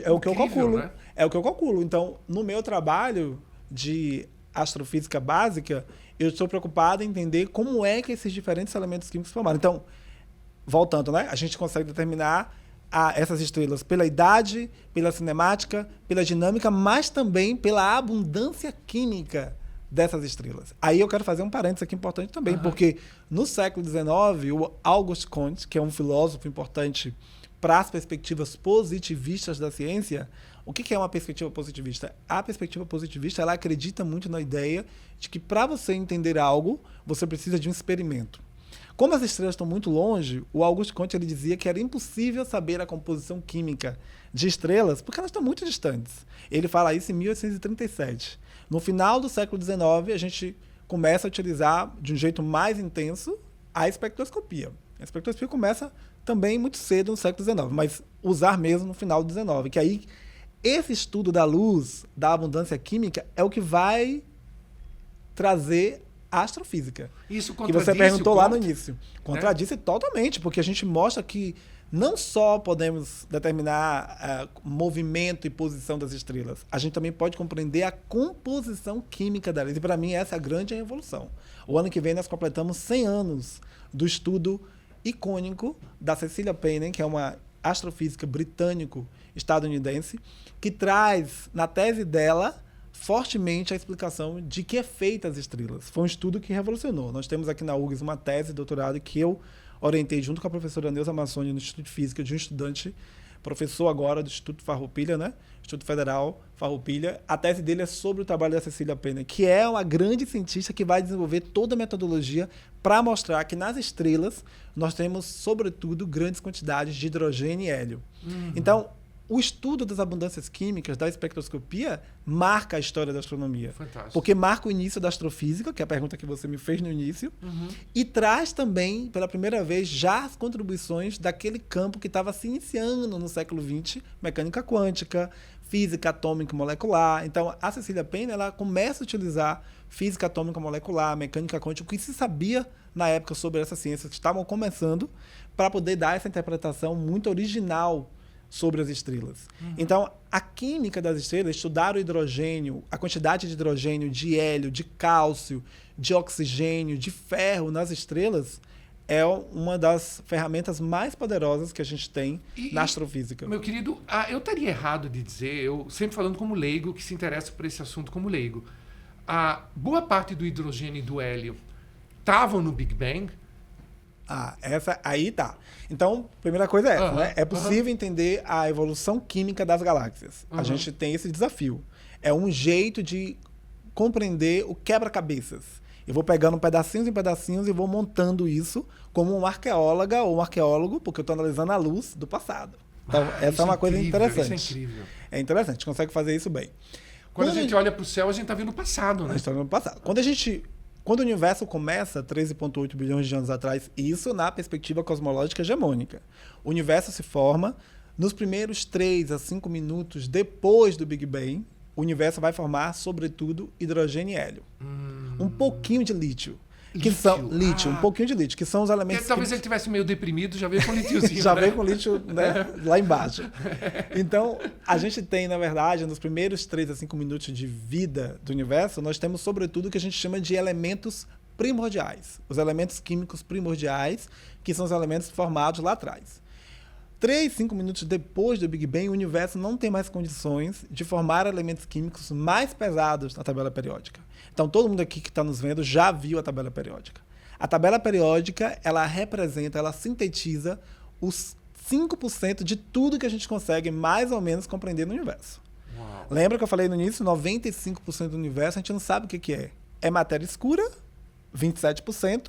É o que eu calculo. Né? É o que eu calculo. Então, no meu trabalho de astrofísica básica, eu estou preocupado em entender como é que esses diferentes elementos químicos se formaram. Então, voltando, né? A gente consegue determinar essas estrelas pela idade, pela cinemática, pela dinâmica, mas também pela abundância química dessas estrelas. Aí eu quero fazer um parênteses aqui importante também, porque no século XIX, o Auguste Comte, que é um filósofo importante para as perspectivas positivistas da ciência, o que é uma perspectiva positivista? A perspectiva positivista, ela acredita muito na ideia de que para você entender algo, você precisa de um experimento. Como as estrelas estão muito longe, o Auguste Comte ele dizia que era impossível saber a composição química de estrelas porque elas estão muito distantes. Ele fala isso em 1837. No final do século XIX, a gente começa a utilizar de um jeito mais intenso a espectroscopia. A espectroscopia começa também muito cedo no século XIX, mas usar mesmo no final do XIX, que aí esse estudo da luz, da abundância química, é o que vai trazer a astrofísica. Isso que você perguntou lá no Comte, início. Contradiz totalmente, porque a gente mostra que não só podemos determinar movimento e posição das estrelas, a gente também pode compreender a composição química delas. E para mim essa é a grande revolução. O ano que vem nós completamos 100 anos do estudo icônico da Cecilia Payne, que é uma astrofísica britânico-estadunidense, que traz na tese dela fortemente a explicação de que é feita as estrelas. Foi um estudo que revolucionou. Nós temos aqui na URGS uma tese de doutorado que eu orientei junto com a professora Neuza Massoni no Instituto de Física de um estudante, professor agora do Instituto Farroupilha, né? Instituto Federal Farroupilha. A tese dele é sobre o trabalho da Cecilia Payne, que é uma grande cientista que vai desenvolver toda a metodologia para mostrar que nas estrelas nós temos, sobretudo, grandes quantidades de hidrogênio e hélio. Então, o estudo das abundâncias químicas da espectroscopia marca a história da astronomia. Fantástico. Porque marca o início da astrofísica, que é a pergunta que você me fez no início, e traz também, pela primeira vez, já as contribuições daquele campo que estava se iniciando no século XX, mecânica quântica, física atômica molecular. Então, a Cecilia Payne ela começa a utilizar física atômica molecular, mecânica quântica, o que se sabia na época sobre essas ciências que estavam começando, para poder dar essa interpretação muito original sobre as estrelas. Então, a química das estrelas, estudar o hidrogênio, a quantidade de hidrogênio, de hélio, de cálcio, de oxigênio, de ferro nas estrelas, é uma das ferramentas mais poderosas que a gente tem na astrofísica. Meu querido, eu estaria errado de dizer, eu sempre falando como leigo, que se interessa por esse assunto como leigo, a boa parte do hidrogênio e do hélio estavam no Big Bang. Essa aí tá. Então, primeira coisa é essa, né? É possível entender a evolução química das galáxias. A gente tem esse desafio. É um jeito de compreender o quebra-cabeças. Eu vou pegando pedacinhos em pedacinhos e vou montando isso como uma arqueóloga ou um arqueólogo, porque eu estou analisando a luz do passado. Então, essa é uma coisa interessante. Isso é incrível. É interessante, a gente consegue fazer isso bem. Quando a gente olha para o céu, a gente está vendo o passado, né? A gente está vendo o passado. Quando o universo começa, 13,8 bilhões de anos atrás, isso na perspectiva cosmológica hegemônica. O universo se forma nos primeiros 3 a 5 minutos depois do Big Bang. O universo vai formar, sobretudo, hidrogênio e hélio. Um pouquinho de lítio. Um pouquinho de lítio, que são os elementos... Talvez ele estivesse meio deprimido, já veio com lítiozinho. Já veio com lítio, né, lá embaixo. Então, a gente tem, na verdade, nos primeiros 3 a 5 minutos de vida do universo, nós temos, sobretudo, o que a gente chama de elementos primordiais. Os elementos químicos primordiais, que são os elementos formados lá atrás. 3, 5 minutos depois do Big Bang, o universo não tem mais condições de formar elementos químicos mais pesados na tabela periódica. Então, todo mundo aqui que está nos vendo já viu a tabela periódica. A tabela periódica, ela representa, ela sintetiza os 5% de tudo que a gente consegue mais ou menos compreender no universo. Uau. Lembra que eu falei no início? 95% do universo a gente não sabe o que é. É matéria escura, 27%.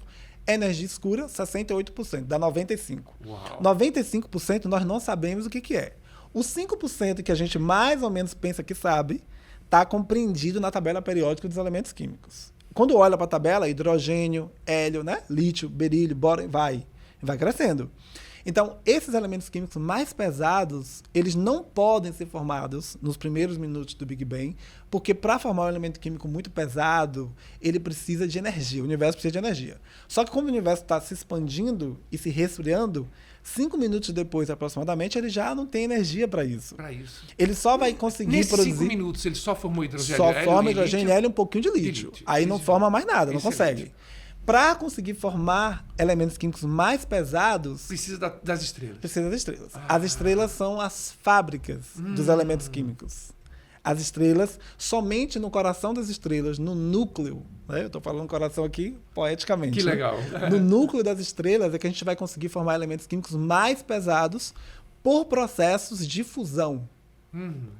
Energia escura, 68%, dá 95%. Uau. 95% nós não sabemos o que é. Os 5% que a gente mais ou menos pensa que sabe, está compreendido na tabela periódica dos elementos químicos. Quando olha para a tabela, hidrogênio, hélio, né? Lítio, berílio, bóron, vai crescendo. Então, esses elementos químicos mais pesados, eles não podem ser formados nos primeiros minutos do Big Bang, porque para formar um elemento químico muito pesado, ele precisa de energia, o universo precisa de energia. Só que como o universo está se expandindo e se resfriando, 5 minutos depois, aproximadamente, ele já não tem energia para isso. Ele só vai conseguir produzir... Nesses 5 minutos, ele só formou hidrogênio, só forma hidrogênio, hélio e um pouquinho de lítio. Aí não forma mais nada, não consegue. Para conseguir formar elementos químicos mais pesados... Precisa das estrelas. Precisa das estrelas. As estrelas são as fábricas dos elementos químicos. As estrelas, somente no coração das estrelas, no núcleo, né? Eu estou falando coração aqui poeticamente. Que legal. Né? No núcleo das estrelas é que a gente vai conseguir formar elementos químicos mais pesados por processos de fusão.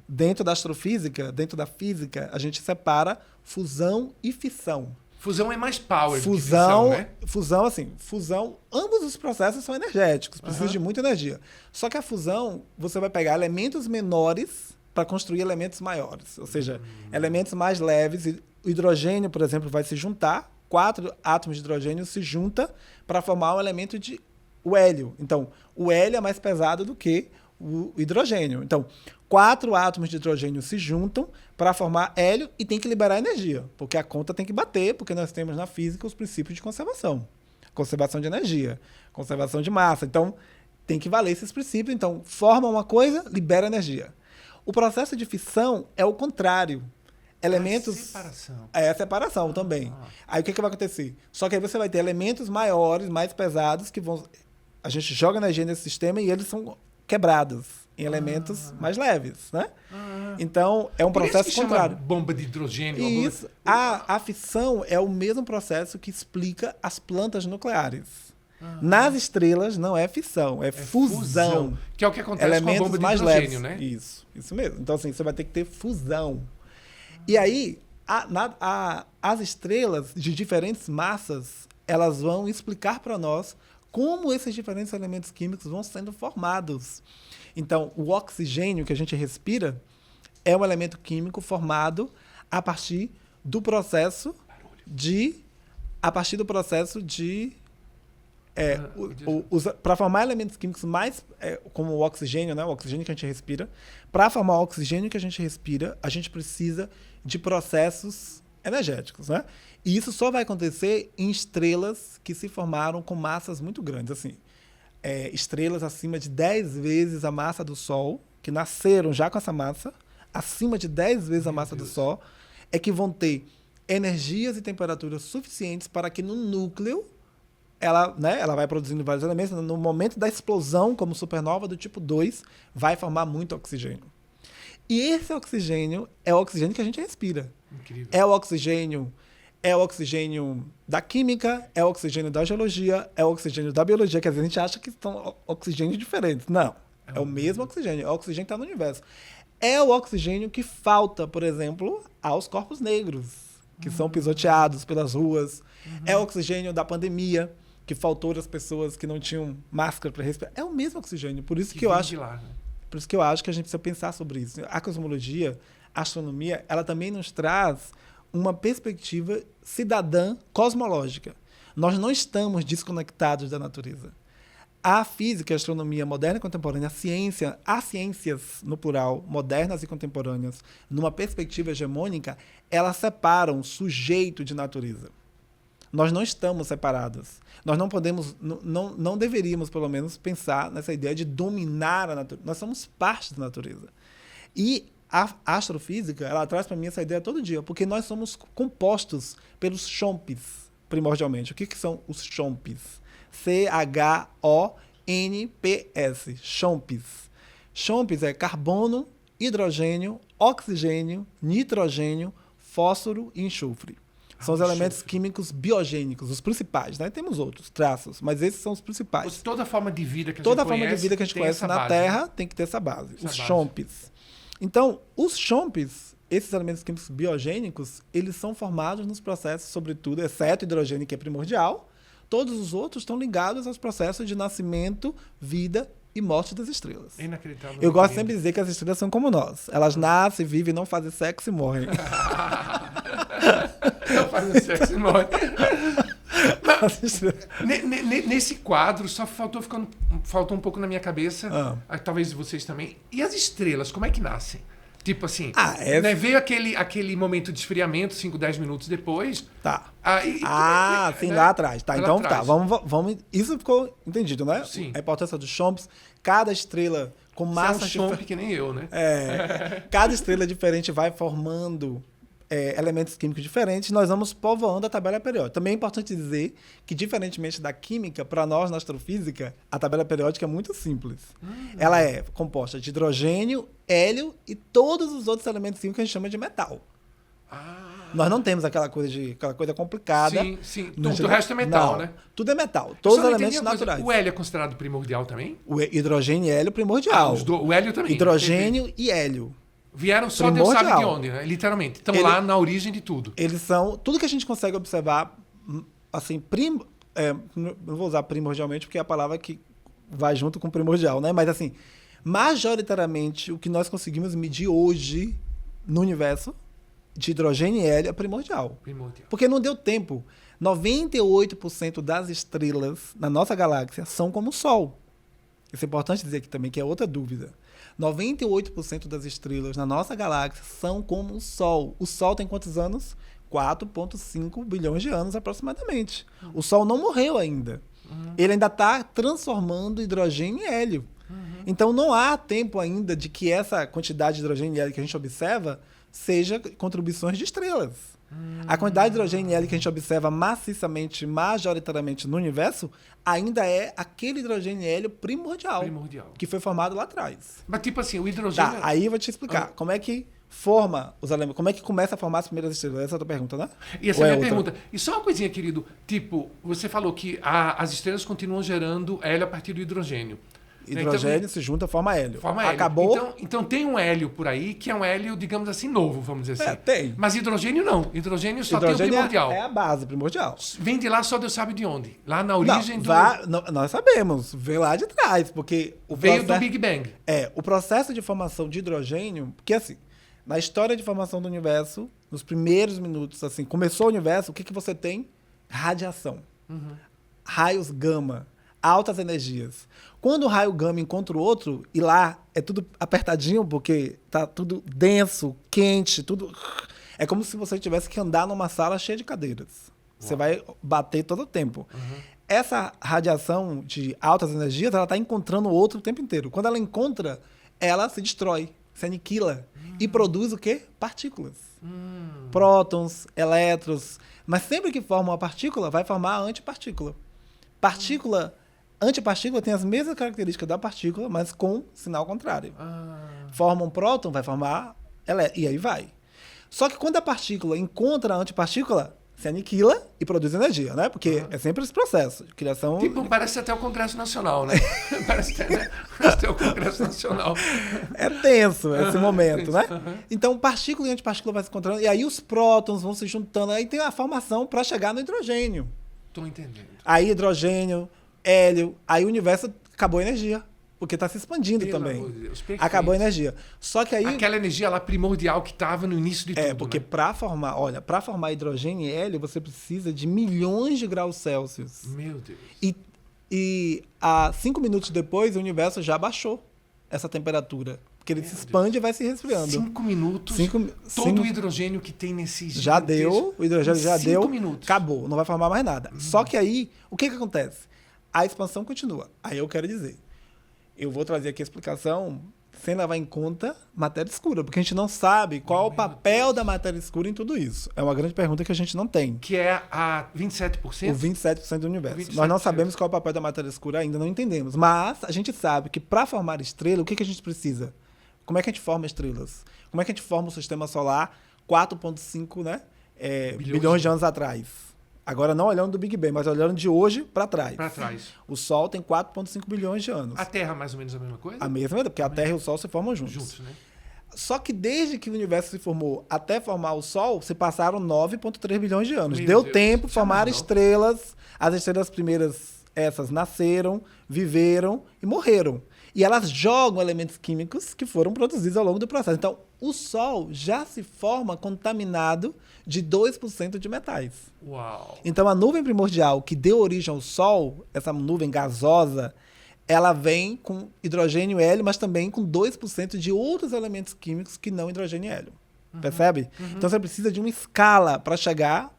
Dentro da astrofísica, dentro da física, a gente separa fusão e fissão. Fusão é mais power que Fusão, fissão, né? Fusão, ambos os processos são energéticos, precisam de muita energia. Só que a fusão, você vai pegar elementos menores para construir elementos maiores. Ou seja, elementos mais leves. O hidrogênio, por exemplo, vai se juntar, 4 átomos de hidrogênio se juntam para formar um elemento o hélio. Então, o hélio é mais pesado do que o hidrogênio. Então, 4 átomos de hidrogênio se juntam para formar hélio e tem que liberar energia, porque a conta tem que bater, porque nós temos na física os princípios de conservação. Conservação de energia, conservação de massa. Então, tem que valer esses princípios. Então, forma uma coisa, libera energia. O processo de fissão é o contrário. Elementos... separação. É a separação também. Aí o que vai acontecer? Só que aí você vai ter elementos maiores, mais pesados, que vão... A gente joga energia nesse sistema e eles são quebrados em elementos mais leves, né? Então, é um processo contrário. Bomba de hidrogênio. Isso. A fissão é o mesmo processo que explica as plantas nucleares. Nas estrelas não é fissão, é fusão. Que é o que acontece elementos com a bomba de mais hidrogênio, leves. né? Isso mesmo. Então, assim, você vai ter que ter fusão. E aí, as estrelas de diferentes massas, elas vão explicar para nós como esses diferentes elementos químicos vão sendo formados. Então, o oxigênio que a gente respira é um elemento químico formado a partir do processo de... para formar elementos químicos mais... como o oxigênio, né? O oxigênio que a gente respira. Para formar o oxigênio que a gente respira, a gente precisa de processos energéticos, né? E isso só vai acontecer em estrelas que se formaram com massas muito grandes. Assim, estrelas acima de 10 vezes a massa do Sol, que nasceram já com essa massa, acima de 10 vezes a massa do Sol, é que vão ter energias e temperaturas suficientes para que no núcleo ela vai produzindo vários elementos. No momento da explosão, como supernova do tipo 2, vai formar muito oxigênio. E esse oxigênio é o oxigênio que a gente respira. Incrível. É o oxigênio da química, é o oxigênio da geologia, é o oxigênio da biologia, que às vezes a gente acha que são oxigênios diferentes. Não, é o mesmo oxigênio, é o oxigênio que está no universo. É o oxigênio que falta, por exemplo, aos corpos negros, que são pisoteados pelas ruas. É o oxigênio da pandemia, que faltou às pessoas que não tinham máscara para respirar. É o mesmo oxigênio, por isso que eu acho... Lá, né? Por isso que eu acho que a gente precisa pensar sobre isso. A cosmologia, a astronomia, ela também nos traz uma perspectiva cidadã cosmológica. Nós não estamos desconectados da natureza. A física e a astronomia moderna e contemporânea, as ciências, no plural, modernas e contemporâneas, numa perspectiva hegemônica, elas separam sujeito de natureza. Nós não estamos separados. Nós não podemos, não deveríamos, pelo menos, pensar nessa ideia de dominar a natureza. Nós somos parte da natureza. E a astrofísica, ela traz para mim essa ideia todo dia, porque nós somos compostos pelos chomps, primordialmente. O que são os chomps? CHONPS, chomps. Chomps é carbono, hidrogênio, oxigênio, nitrogênio, fósforo e enxofre. São os elementos químicos biogênicos, os principais, né? Temos outros traços, mas esses são os principais. Toda forma de vida que a gente conhece na Terra tem que ter essa base, os chomps. Então, os chomps, esses elementos químicos biogênicos, eles são formados nos processos, sobretudo, exceto o hidrogênio, que é primordial, todos os outros estão ligados aos processos de nascimento, vida e morte das estrelas. Inacreditável. Eu gosto sempre de dizer que as estrelas são como nós. Elas nascem, vivem, não fazem sexo e morrem. Não fazem sexo e morrem. Nesse quadro, só faltou um pouco na minha cabeça, talvez vocês também. E as estrelas, como é que nascem? Tipo assim, né, veio aquele momento de esfriamento, 5, 10 minutos depois. Tá. Sim, né? Lá atrás. Tá, então atrás. Tá. Vamos. Isso ficou entendido, né? Sim. A importância dos chomps. Cada estrela com massa... Você é um chomp que nem eu, né? Cada estrela diferente vai formando elementos químicos diferentes. Nós vamos povoando a tabela periódica. Também é importante dizer que, diferentemente da química, para nós, na astrofísica, a tabela periódica é muito simples. Ela é composta de hidrogênio, hélio e todos os outros elementos químicos que a gente chama de metal. Nós não temos aquela coisa complicada. Sim. O resto é metal, né? Tudo é metal. Todos os elementos naturais. O hélio é considerado primordial também? O hidrogênio e hélio primordial. O hélio também. Hidrogênio e hélio. Vieram só Deus sabe de onde, né? Literalmente. Estão lá na origem de tudo. Eles são... Tudo que a gente consegue observar, assim, não vou usar primordialmente, porque é a palavra que vai junto com primordial, né? Mas, assim, majoritariamente, o que nós conseguimos medir hoje no universo de hidrogênio e hélio é primordial. Porque não deu tempo. 98% das estrelas na nossa galáxia são como o Sol. Isso é importante dizer aqui também, que é outra dúvida. 98% das estrelas na nossa galáxia são como o Sol. O Sol tem quantos anos? 4,5 bilhões de anos aproximadamente. O Sol não morreu ainda. Ele ainda está transformando hidrogênio em hélio. Então não há tempo ainda de que essa quantidade de hidrogênio e hélio que a gente observa seja contribuições de estrelas. A quantidade de hidrogênio e hélio que a gente observa maciçamente, majoritariamente no universo, ainda é aquele hidrogênio e hélio primordial. Que foi formado lá atrás. Mas tipo assim, o hidrogênio... Tá, aí eu vou te explicar. Como é que forma os elementos, como é que começa a formar as primeiras estrelas? Essa é a tua pergunta, né? E essa é a minha pergunta. E só uma coisinha, querido. Tipo, você falou que as estrelas continuam gerando hélio a partir do hidrogênio. Hidrogênio então, se junta, forma hélio. Acabou. Então tem um hélio por aí que é um hélio, digamos assim, novo, vamos dizer assim. Tem. Mas hidrogênio não. Hidrogênio só tem o primordial. É a base primordial. Vem de lá, só Deus sabe de onde. Lá na origem nós sabemos. Vem lá de trás, porque veio do Big Bang. O processo de formação de hidrogênio, porque assim, na história de formação do universo, nos primeiros minutos, assim, começou o universo, o que você tem? Radiação. Raios gama. Altas energias. Quando o raio gama encontra o outro, e lá é tudo apertadinho, porque tá tudo denso, quente, tudo... É como se você tivesse que andar numa sala cheia de cadeiras. Você vai bater todo o tempo. Essa radiação de altas energias, ela está encontrando o outro o tempo inteiro. Quando ela encontra, ela se destrói, se aniquila. E produz o quê? Partículas. Prótons, elétrons. Mas sempre que forma uma partícula, vai formar a antipartícula. Antipartícula tem as mesmas características da partícula, mas com sinal contrário. Forma um próton, vai formar e aí vai. Só que quando a partícula encontra a antipartícula, se aniquila e produz energia, né? Porque é sempre esse processo de criação... Tipo, parece até o Congresso Nacional, né? Parece até o Congresso Nacional. É tenso esse momento, né? Então, partícula e antipartícula vai se encontrando, e aí os prótons vão se juntando, aí tem a formação para chegar no hidrogênio. Tô entendendo. Aí hidrogênio, hélio, aí o universo acabou a energia, porque está se expandindo também. Deus, acabou a energia. Só que aí... Aquela energia lá primordial que estava no início de tudo. Porque né? para formar hidrogênio e hélio, você precisa de milhões de graus Celsius. Meu Deus. E há 5 minutos depois, o universo já baixou essa temperatura. Porque ele se expande e vai se resfriando. 5 minutos. Todo o hidrogênio que tem nesse já deu, o hidrogênio já deu. 5 minutos. Acabou, não vai formar mais nada. Só que aí, o que acontece? A expansão continua. Aí eu quero dizer, eu vou trazer aqui a explicação sem levar em conta matéria escura, porque a gente não sabe qual é o papel da matéria escura em tudo isso. É uma grande pergunta que a gente não tem. Que é a 27%? O 27% do universo. 27%. Nós não sabemos qual é o papel da matéria escura, ainda não entendemos. Mas a gente sabe que para formar estrela, o que a gente precisa? Como é que a gente forma estrelas? Como é que a gente forma o sistema solar 4,5 bilhões de anos atrás? Agora não olhando do Big Bang, mas olhando de hoje para trás. O Sol tem 4,5 bilhões de anos. A Terra mais ou menos a mesma coisa? A mesma, porque a Terra e o Sol se formam juntos. Juntos, né? Só que desde que o universo se formou até formar o Sol, se passaram 9,3 bilhões de anos. Meu Deu Deus, tempo de formar estrelas. As estrelas primeiras, essas nasceram, viveram e morreram. E elas jogam elementos químicos que foram produzidos ao longo do processo. Então, o Sol já se forma contaminado de 2% de metais. Uau! Então, a nuvem primordial que deu origem ao Sol, essa nuvem gasosa, ela vem com hidrogênio e hélio, mas também com 2% de outros elementos químicos que não hidrogênio e hélio. Percebe? Então, você precisa de uma escala para chegar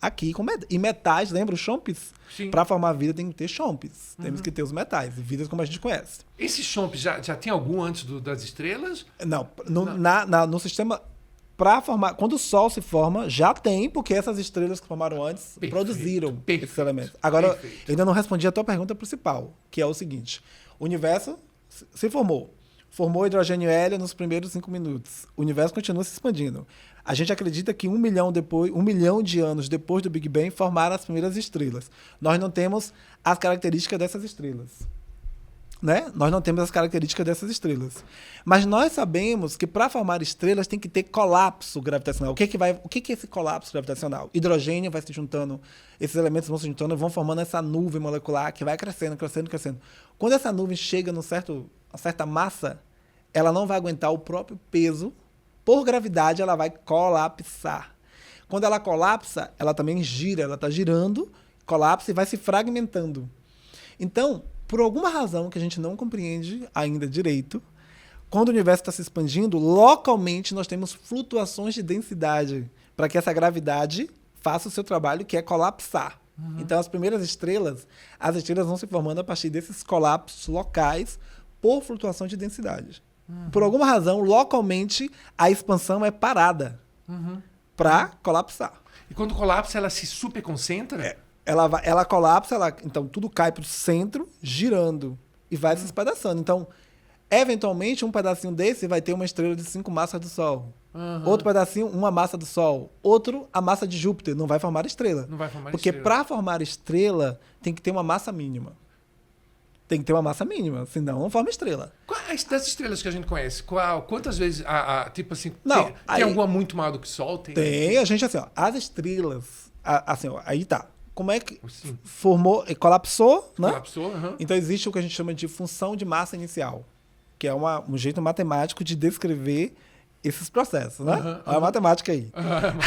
aqui com e metais, lembra os chomps? Para formar vida tem que ter chomps. Temos que ter os metais, vidas como a gente conhece. Esse chomp já tem algum antes das estrelas? Não. No sistema, para formar, quando o Sol se forma, já tem, porque essas estrelas que formaram antes produziram esses elementos. Agora, eu ainda não respondi a tua pergunta principal, que é o seguinte. O universo se formou hidrogênio e hélio nos primeiros 5 minutos. O universo continua se expandindo. A gente acredita que 1 milhão de anos depois do Big Bang formaram as primeiras estrelas. Nós não temos as características dessas estrelas. né? Nós não temos as características dessas estrelas. Mas nós sabemos que para formar estrelas tem que ter colapso gravitacional. O que é esse colapso gravitacional? Hidrogênio vai se juntando, esses elementos vão se juntando e vão formando essa nuvem molecular que vai crescendo, crescendo, crescendo. Quando essa nuvem chega a certa massa, ela não vai aguentar o próprio peso. Por gravidade, ela vai colapsar. Quando ela colapsa, ela também gira, ela está girando, colapsa e vai se fragmentando. Então, por alguma razão que a gente não compreende ainda direito, quando o universo está se expandindo, localmente nós temos flutuações de densidade para que essa gravidade faça o seu trabalho, que é colapsar. Então, as primeiras estrelas, as estrelas vão se formando a partir desses colapsos locais por flutuação de densidade. Por alguma razão, localmente, a expansão é parada para colapsar. E quando colapsa, ela se superconcentra? Ela colapsa, então tudo cai para o centro, girando, e vai se espedaçando. Então, eventualmente, um pedacinho desse vai ter uma estrela de 5 massas do Sol. Outro pedacinho, uma massa do Sol. Outro, a massa de Júpiter. Não vai formar estrela. Não vai formar Porque estrela. para formar estrela, tem que ter uma massa mínima. Tem que ter uma massa mínima, senão não forma estrela. Quais das estrelas que a gente conhece? Quantas vezes, tipo assim, Não, tem alguma muito maior do que o Sol? Tem, a gente assim, ó, as estrelas, assim, ó, aí tá. Como é que Sim. formou, colapsou, né? Colapsou? Então existe o que a gente chama de função de massa inicial, que é um jeito matemático de descrever esses processos, né? Olha a matemática aí.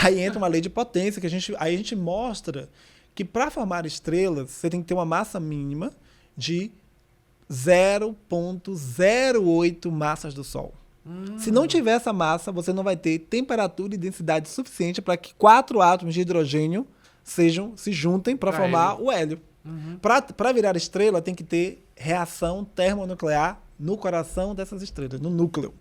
Aí entra uma lei de potência, que aí a gente mostra que para formar estrelas, você tem que ter uma massa mínima de 0,08 massas do Sol. Se não tiver essa massa, você não vai ter temperatura e densidade suficiente para que 4 átomos de hidrogênio se juntem para formar o hélio. Para virar estrela, tem que ter reação termonuclear no coração dessas estrelas, no núcleo.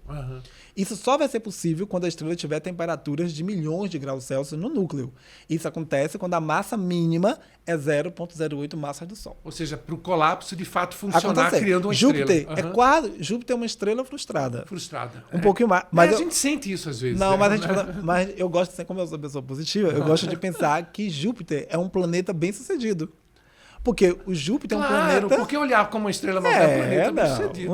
Isso só vai ser possível quando a estrela tiver temperaturas de milhões de graus Celsius no núcleo. Isso acontece quando a massa mínima é 0,08 massas do Sol. Ou seja, para o colapso de fato funcionar, criando uma Júpiter estrela. Júpiter é uma estrela frustrada. Frustrada. Um pouquinho mais. Mas a gente sente isso às vezes. Não, mas eu gosto de ser, como eu sou uma pessoa positiva, eu gosto de pensar que Júpiter é um planeta bem sucedido. Porque o Júpiter é um planeta... porque olhar como uma estrela não é planeta bem sucedido.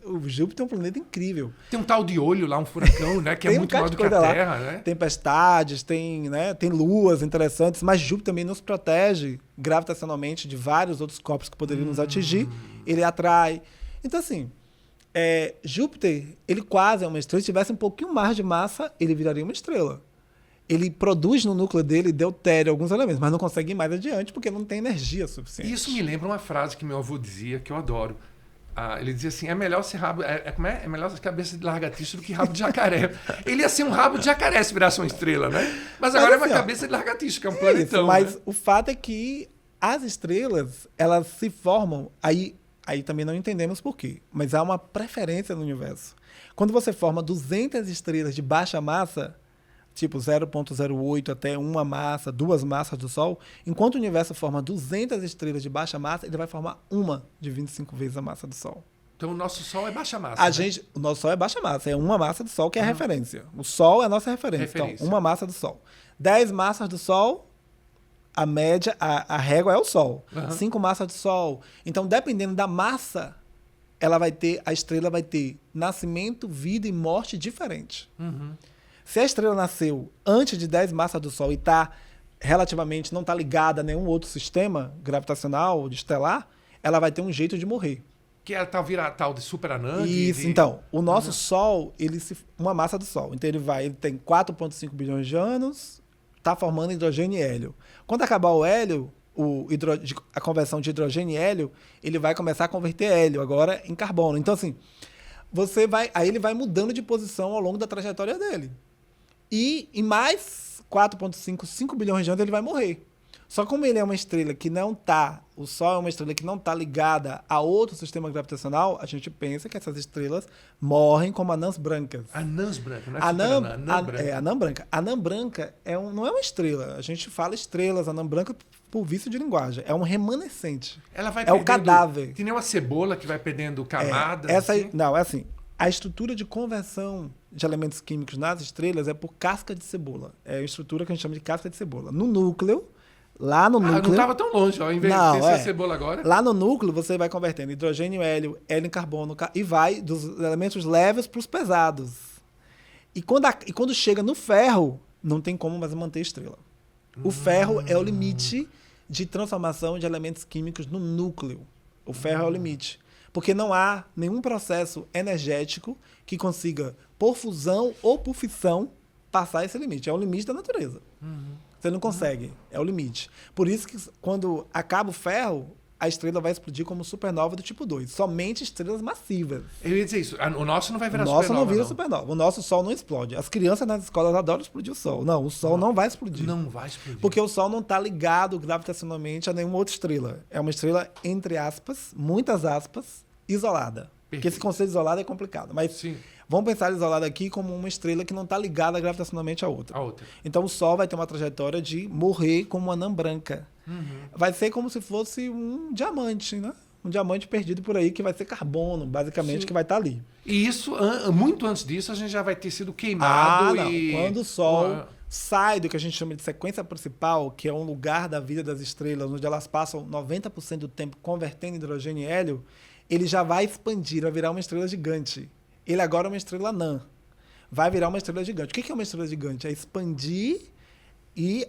O Júpiter é um planeta incrível. Tem um tal de olho lá, um furacão, né? Que é muito maior do que a Terra, né? Tempestades, tem luas interessantes, mas Júpiter também nos protege gravitacionalmente de vários outros corpos que poderiam nos atingir. Ele atrai. Então, assim, Júpiter, ele quase é uma estrela. Se tivesse um pouquinho mais de massa, ele viraria uma estrela. Ele produz no núcleo dele deutério, alguns elementos, mas não consegue ir mais adiante porque não tem energia suficiente. Isso me lembra uma frase que meu avô dizia, que eu adoro. Ele dizia assim, é melhor ser rabo... como é? É melhor ser cabeça de lagartixa do que rabo de jacaré. Ele ia ser um rabo de jacaré se virasse uma estrela, né? Mas agora é uma cabeça de lagartixa, que é um planetão. Mas né? o fato é que as estrelas, elas se formam... Aí também não entendemos por quê, mas há uma preferência no universo. Quando você forma 200 estrelas de baixa massa... tipo 0,08 até 1 massa, 2 massas do Sol, enquanto o universo forma 200 estrelas de baixa massa, ele vai formar uma de 25 vezes a massa do Sol. Então o nosso Sol é baixa massa. O nosso Sol é baixa massa, é 1 massa do Sol que é a referência. O Sol é a nossa referência. Então, 1 massa do Sol. 10 massas do Sol, a média, a régua é o Sol. 5 massas do Sol. Então, dependendo da massa, a estrela vai ter nascimento, vida e morte diferente. Se a estrela nasceu antes de 10 massas do Sol e não está ligada a nenhum outro sistema gravitacional, estelar, ela vai ter um jeito de morrer. Que é a tal de superanã. Isso, então. O nosso Sol, uma massa do Sol. Então ele tem 4,5 bilhões de anos, está formando hidrogênio e hélio. Quando acabar o hélio, a conversão de hidrogênio e hélio, ele vai começar a converter hélio agora em carbono. Então, assim, aí ele vai mudando de posição ao longo da trajetória dele. E em mais 5 bilhões de anos ele vai morrer. Só como ele é uma estrela que não está... O Sol é uma estrela que não está ligada a outro sistema gravitacional, a gente pensa que essas estrelas morrem como anãs brancas. Anãs brancas, não é anã branca. Anã branca não é uma estrela. A gente fala estrelas, anã branca, por vício de linguagem. É um remanescente. Ela vai o cadáver. Que nem uma cebola que vai perdendo camadas. Não, é assim. A estrutura de conversão de elementos químicos nas estrelas é por casca de cebola. É a estrutura que a gente chama de casca de cebola. No núcleo, Lá no núcleo... não estava tão longe, ó. Inverter a cebola agora. Lá no núcleo, você vai convertendo hidrogênio, hélio, hélio em carbono, e vai dos elementos leves para os pesados. E quando chega no ferro, não tem como mais manter estrela. O ferro é o limite de transformação de elementos químicos no núcleo. O ferro é o limite. Porque não há nenhum processo energético que consiga, por fusão ou por fissão, passar esse limite. É o limite da natureza. Você não consegue. É o limite. Por isso que quando acaba o ferro, a estrela vai explodir como supernova do tipo 2. Somente estrelas massivas. Eu ia dizer isso. O nosso não vai virar supernova. O nosso supernova, não vira supernova. O nosso Sol não explode. As crianças nas escolas adoram explodir o Sol. Não, o Sol não vai explodir. Não vai explodir. Porque o Sol não está ligado gravitacionalmente a nenhuma outra estrela. É uma estrela, entre aspas, muitas aspas, isolada. Porque esse conceito de isolado é complicado. Mas Sim. Vamos pensar isolado aqui como uma estrela que não está ligada gravitacionalmente à outra. Então o Sol vai ter uma trajetória de morrer como uma anã branca. Vai ser como se fosse um diamante, né? Um diamante perdido por aí, que vai ser carbono, basicamente, Sim. que vai estar ali. E isso, muito antes disso, a gente já vai ter sido queimado. Não. Quando o Sol sai do que a gente chama de sequência principal, que é um lugar da vida das estrelas, onde elas passam 90% do tempo convertendo hidrogênio e hélio, ele já vai expandir, vai virar uma estrela gigante. Ele agora é uma estrela anã. Vai virar uma estrela gigante. O que é uma estrela gigante? É expandir e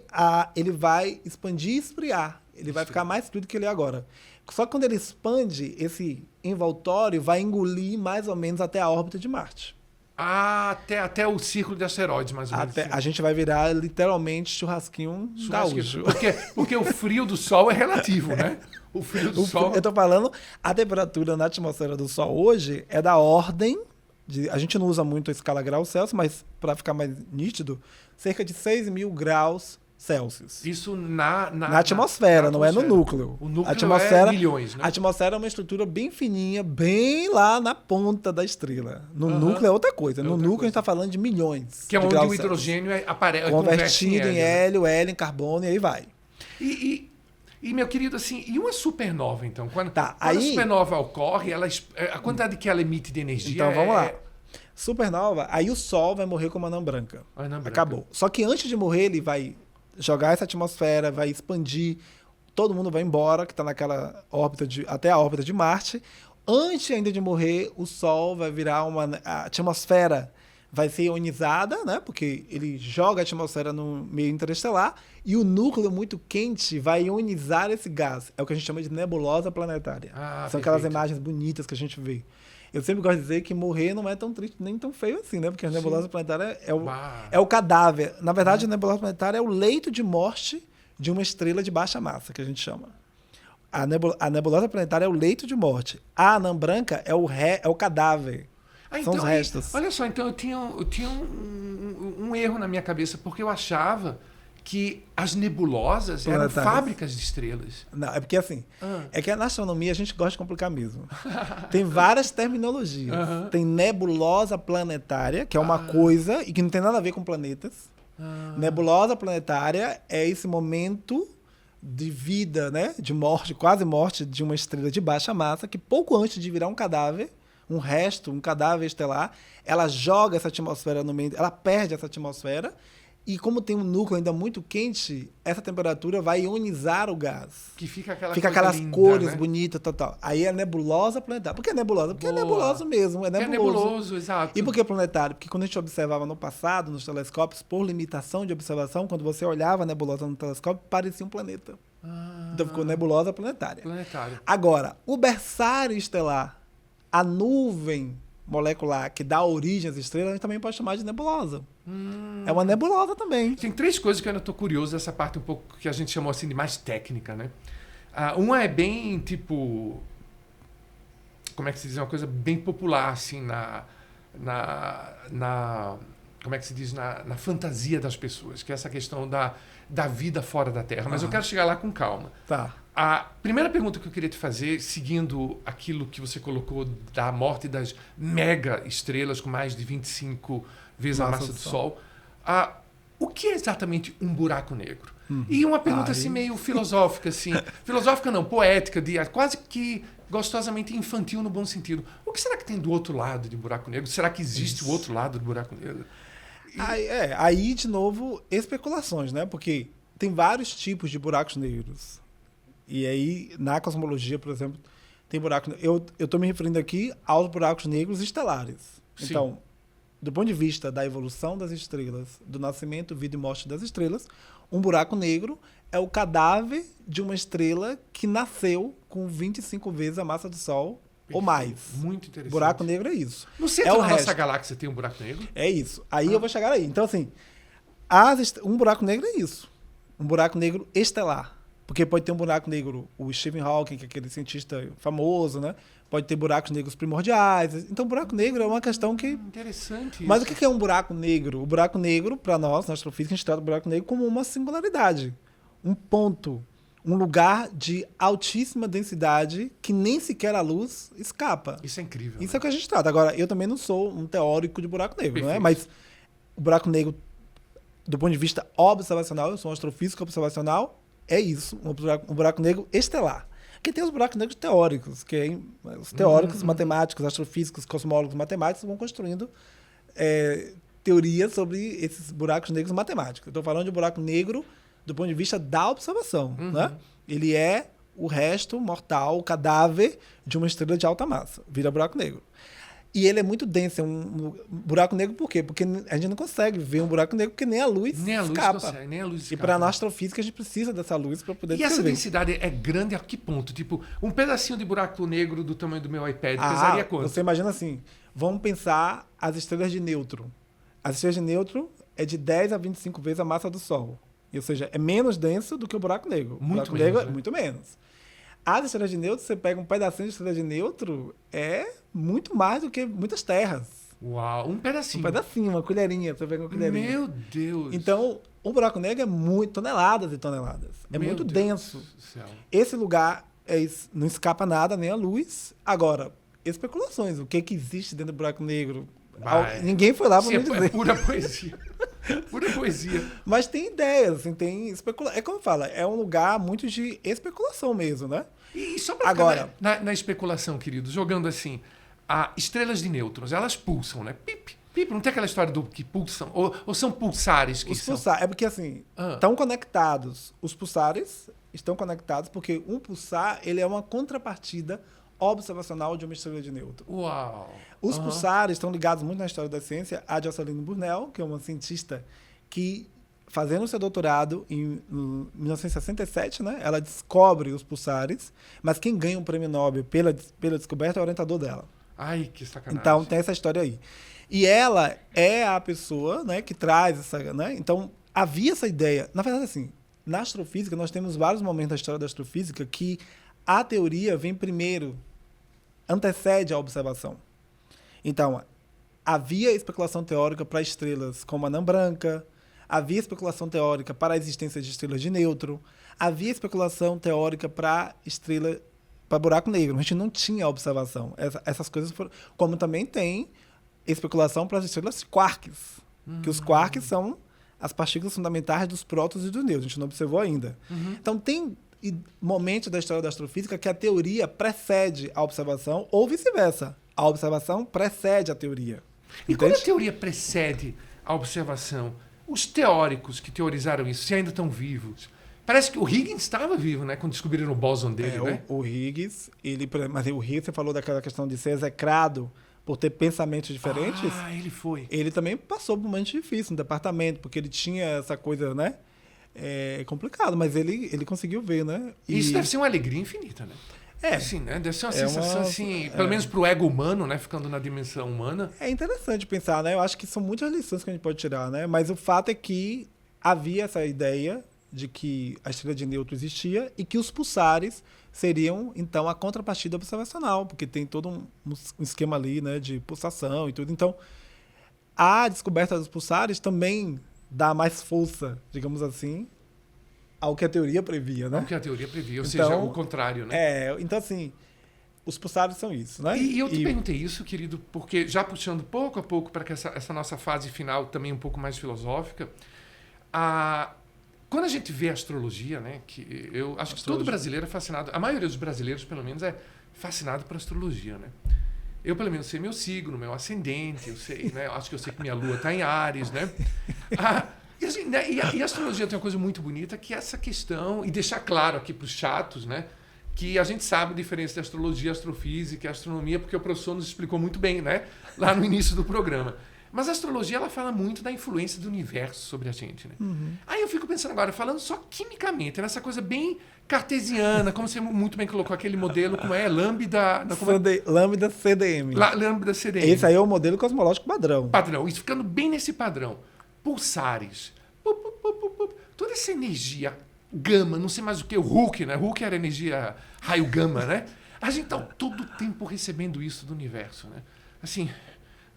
ele vai expandir e esfriar. Ele vai ficar mais frio do que ele é agora. Só que quando ele expande, esse envoltório vai engolir mais ou menos até a órbita de Marte. Até o círculo de asteroides, mais ou menos. A gente vai virar literalmente churrasquinho gaúcho. Porque o frio do Sol é relativo, né? O frio do Sol... Eu estou falando, a temperatura na atmosfera do Sol hoje é da ordem... a gente não usa muito a escala graus Celsius, mas para ficar mais nítido, cerca de 6.000 graus Celsius. Isso na atmosfera, não é no núcleo. O núcleo atmosfera, é milhões, né? A atmosfera é uma estrutura bem fininha, bem lá na ponta da estrela. No núcleo é outra coisa. No núcleo a gente está falando de milhões. Que é onde o hidrogênio aparece. Convertido em hélio, hélio em carbono, e aí vai. E, meu querido, assim, e uma supernova, então? Quando a supernova ocorre, a quantidade que ela emite de energia... Então, vamos lá. Supernova, aí o Sol vai morrer como anã branca. Acabou. Só que antes de morrer, ele vai jogar essa atmosfera, vai expandir, todo mundo vai embora, que está naquela órbita até a órbita de Marte. Antes ainda de morrer, o Sol vai virar a atmosfera vai ser ionizada, né? Porque ele joga a atmosfera no meio interestelar e o núcleo muito quente vai ionizar esse gás. É o que a gente chama de nebulosa planetária. São aquelas imagens bonitas que a gente vê. Eu sempre gosto de dizer que morrer não é tão triste nem tão feio assim, né? Porque a nebulosa planetária é o cadáver. Na verdade, a nebulosa planetária é o leito de morte de uma estrela de baixa massa, que a gente chama. A nebulosa planetária é o leito de morte. A anã branca é o cadáver. São os restos. Olha só, então eu tinha um erro na minha cabeça, porque eu achava que as nebulosas eram fábricas de estrelas. Não, é porque assim, é que na astronomia a gente gosta de complicar mesmo. Tem várias terminologias. Tem nebulosa planetária, que é uma coisa e que não tem nada a ver com planetas. Nebulosa planetária é esse momento de vida, né, de morte, quase morte de uma estrela de baixa massa, que pouco antes de virar um cadáver, um cadáver estelar, ela joga essa atmosfera no meio, ela perde essa atmosfera, e como tem um núcleo ainda muito quente, essa temperatura vai ionizar o gás. Que fica aquelas linda, cores, né? Bonitas, tal. Aí é nebulosa planetária. Por que é nebulosa? Porque é nebuloso mesmo. É nebuloso, exato. E por que planetário? Porque quando a gente observava no passado, nos telescópios, por limitação de observação, quando você olhava a nebulosa no telescópio, parecia um planeta. Então ficou nebulosa planetária. Agora, o berçário estelar, a nuvem molecular que dá origem às estrelas, a gente também pode chamar de nebulosa. É uma nebulosa também. Tem 3 coisas que eu ainda estou curioso dessa parte um pouco que a gente chamou assim de mais técnica, né? Uma é bem tipo, como é que se diz, uma coisa bem popular assim como é que se diz, na fantasia das pessoas, que é essa questão da vida fora da Terra. Mas eu quero chegar lá com calma. Tá. A primeira pergunta que eu queria te fazer, seguindo aquilo que você colocou da morte das mega estrelas com mais de 25 vezes a massa do Sol, o que é exatamente um buraco negro? E uma pergunta assim meio filosófica, assim, filosófica não, poética, quase que gostosamente infantil no bom sentido. O que será que tem do outro lado de um buraco negro? Será que existe o outro lado do buraco negro? Aí, de novo, especulações, né? Porque tem vários tipos de buracos negros. E aí, na cosmologia, por exemplo, tem buracos negros. Eu estou me referindo aqui aos buracos negros estelares. Sim. Então, do ponto de vista da evolução das estrelas, do nascimento, vida e morte das estrelas, um buraco negro é o cadáver de uma estrela que nasceu com 25 vezes a massa do Sol ou mais. Muito interessante. Buraco negro é isso. No centro É o da nossa resto. galáxia tem um buraco negro? É isso. Aí eu vou chegar aí. Então, assim, um buraco negro é isso. Um buraco negro estelar. Porque pode ter um buraco negro, o Stephen Hawking, que é aquele cientista famoso, né? Pode ter buracos negros primordiais. Então, buraco negro é uma questão que... Interessante isso. Mas o que é um buraco negro? O buraco negro, para nós, na astrofísica, a gente trata o buraco negro como uma singularidade. Um ponto. Um lugar de altíssima densidade que nem sequer a luz escapa. Isso é incrível. Isso é o que a gente trata. Agora, eu também não sou um teórico de buraco negro, não é? Perfeito. Mas o buraco negro, do ponto de vista observacional, eu sou um astrofísico observacional, é isso, um buraco negro estelar. Porque tem os buracos negros teóricos, que os teóricos matemáticos, astrofísicos, cosmólogos matemáticos vão construindo teorias sobre esses buracos negros matemáticos. Eu estou falando de buraco negro do ponto de vista da observação. Né? Ele é o resto mortal, o cadáver de uma estrela de alta massa. Vira buraco negro. E ele é muito denso. É um buraco negro por quê? Porque a gente não consegue ver um buraco negro porque nem a luz escapa. Consegue, nem a luz escapa. E para a astrofísica a gente precisa dessa luz para poder E essa descrever. densidade é grande a que ponto? Tipo, um pedacinho de buraco negro do tamanho do meu iPad pesaria quanto? Você imagina assim, vamos pensar as estrelas de nêutron. As estrelas de nêutron é de 10 a 25 vezes a massa do Sol. Ou seja, é menos denso do que o buraco negro. O buraco negro é muito menos. As estrelas de nêutron, você pega um pedacinho de estrela de nêutron, é muito mais do que muitas terras. Uau, um pedacinho. Um pedacinho, uma colherinha, você pega uma colherinha. Meu Deus. Então, o buraco negro é muito, toneladas e toneladas. É muito denso. Esse lugar não escapa nada, nem a luz. Agora, especulações. O que existe dentro do buraco negro? Ninguém foi lá para me dizer. É pura poesia. Pura poesia. Mas tem ideias, assim, tem especulação. É como fala, é um lugar muito de especulação mesmo, né? E só para agora na especulação, querido, jogando assim, estrelas de nêutrons, elas pulsam, né? Pip, pip, não tem aquela história do que pulsam? Ou são pulsares que são? É porque, assim, estão conectados. Os pulsares estão conectados porque um pulsar, ele é uma contrapartida observacional de uma estrela de nêutron. Uau! Os pulsares estão ligados muito na história da ciência a Jocelyn Burnell, que é uma cientista que, fazendo seu doutorado em 1967, né, ela descobre os pulsares, mas quem ganha um prêmio Nobel pela descoberta é o orientador dela. Ai, que sacanagem. Então tem essa história aí. E ela é a pessoa, né, que traz essa... Né? Então havia essa ideia. Na verdade, assim, na astrofísica, nós temos vários momentos da história da astrofísica que a teoria vem primeiro, antecede a observação. Então, havia especulação teórica para estrelas como a anã branca, havia especulação teórica para a existência de estrelas de nêutron, havia especulação teórica para buraco negro. A gente não tinha observação. Essas coisas foram... Como também tem especulação para as estrelas quarks, que os quarks são as partículas fundamentais dos prótons e dos nêutrons. A gente não observou ainda. Então, tem momentos da história da astrofísica que a teoria precede a observação ou vice-versa. A observação precede a teoria. E Entende? quando a teoria precede a observação, os teóricos que teorizaram isso, se ainda estão vivos, parece que o Huygens estava vivo, né? Quando descobriram o bóson dele, né? O Huygens, mas o Huygens, você falou daquela questão de ser execrado por ter pensamentos diferentes. Ele foi. Ele também passou por um momento difícil no departamento, porque ele tinha essa coisa, né? É complicado, mas ele conseguiu ver, né? Isso deve ser uma alegria infinita, né? Assim, né? Deve ser uma sensação assim, pelo menos para o ego humano, né? Ficando na dimensão humana. É interessante pensar, né? Eu acho que são muitas lições que a gente pode tirar, né? Mas o fato é que havia essa ideia de que a estrela de nêutron existia e que os pulsares seriam, então, a contrapartida observacional, porque tem todo um esquema ali, né? De pulsação e tudo. Então, a descoberta dos pulsares também dá mais força, digamos assim, ao que a teoria previa, né? Ao que a teoria previa, ou seja, o contrário, né? Então, assim, os pulsares são isso, né? E eu te perguntei isso, querido, porque já puxando pouco a pouco para essa nossa fase final também um pouco mais filosófica, quando a gente vê a astrologia, né? Que eu acho que todo brasileiro é fascinado, a maioria dos brasileiros, pelo menos, é fascinado por astrologia, né? Eu, pelo menos, sei meu signo, meu ascendente, eu sei, né? Acho que eu sei que minha lua está em Áries, né? E, assim, né, e a astrologia tem uma coisa muito bonita, que é essa questão, e deixar claro aqui para os chatos, né, que a gente sabe a diferença de astrologia, astrofísica e astronomia, porque o professor nos explicou muito bem, né, lá no início do programa. Mas a astrologia, ela fala muito da influência do universo sobre a gente, né? Aí eu fico pensando agora, falando só quimicamente, nessa coisa bem cartesiana, como você muito bem colocou, aquele modelo, como é? Lambda... Lambda CDM. Lambda CDM. Esse aí é o modelo cosmológico padrão. Padrão. Isso ficando bem nesse padrão. Pulsares. Toda essa energia gama, não sei mais o que, o Hulk, né? Hulk era energia raio gama, né? A gente está todo o tempo recebendo isso do universo, né? Assim...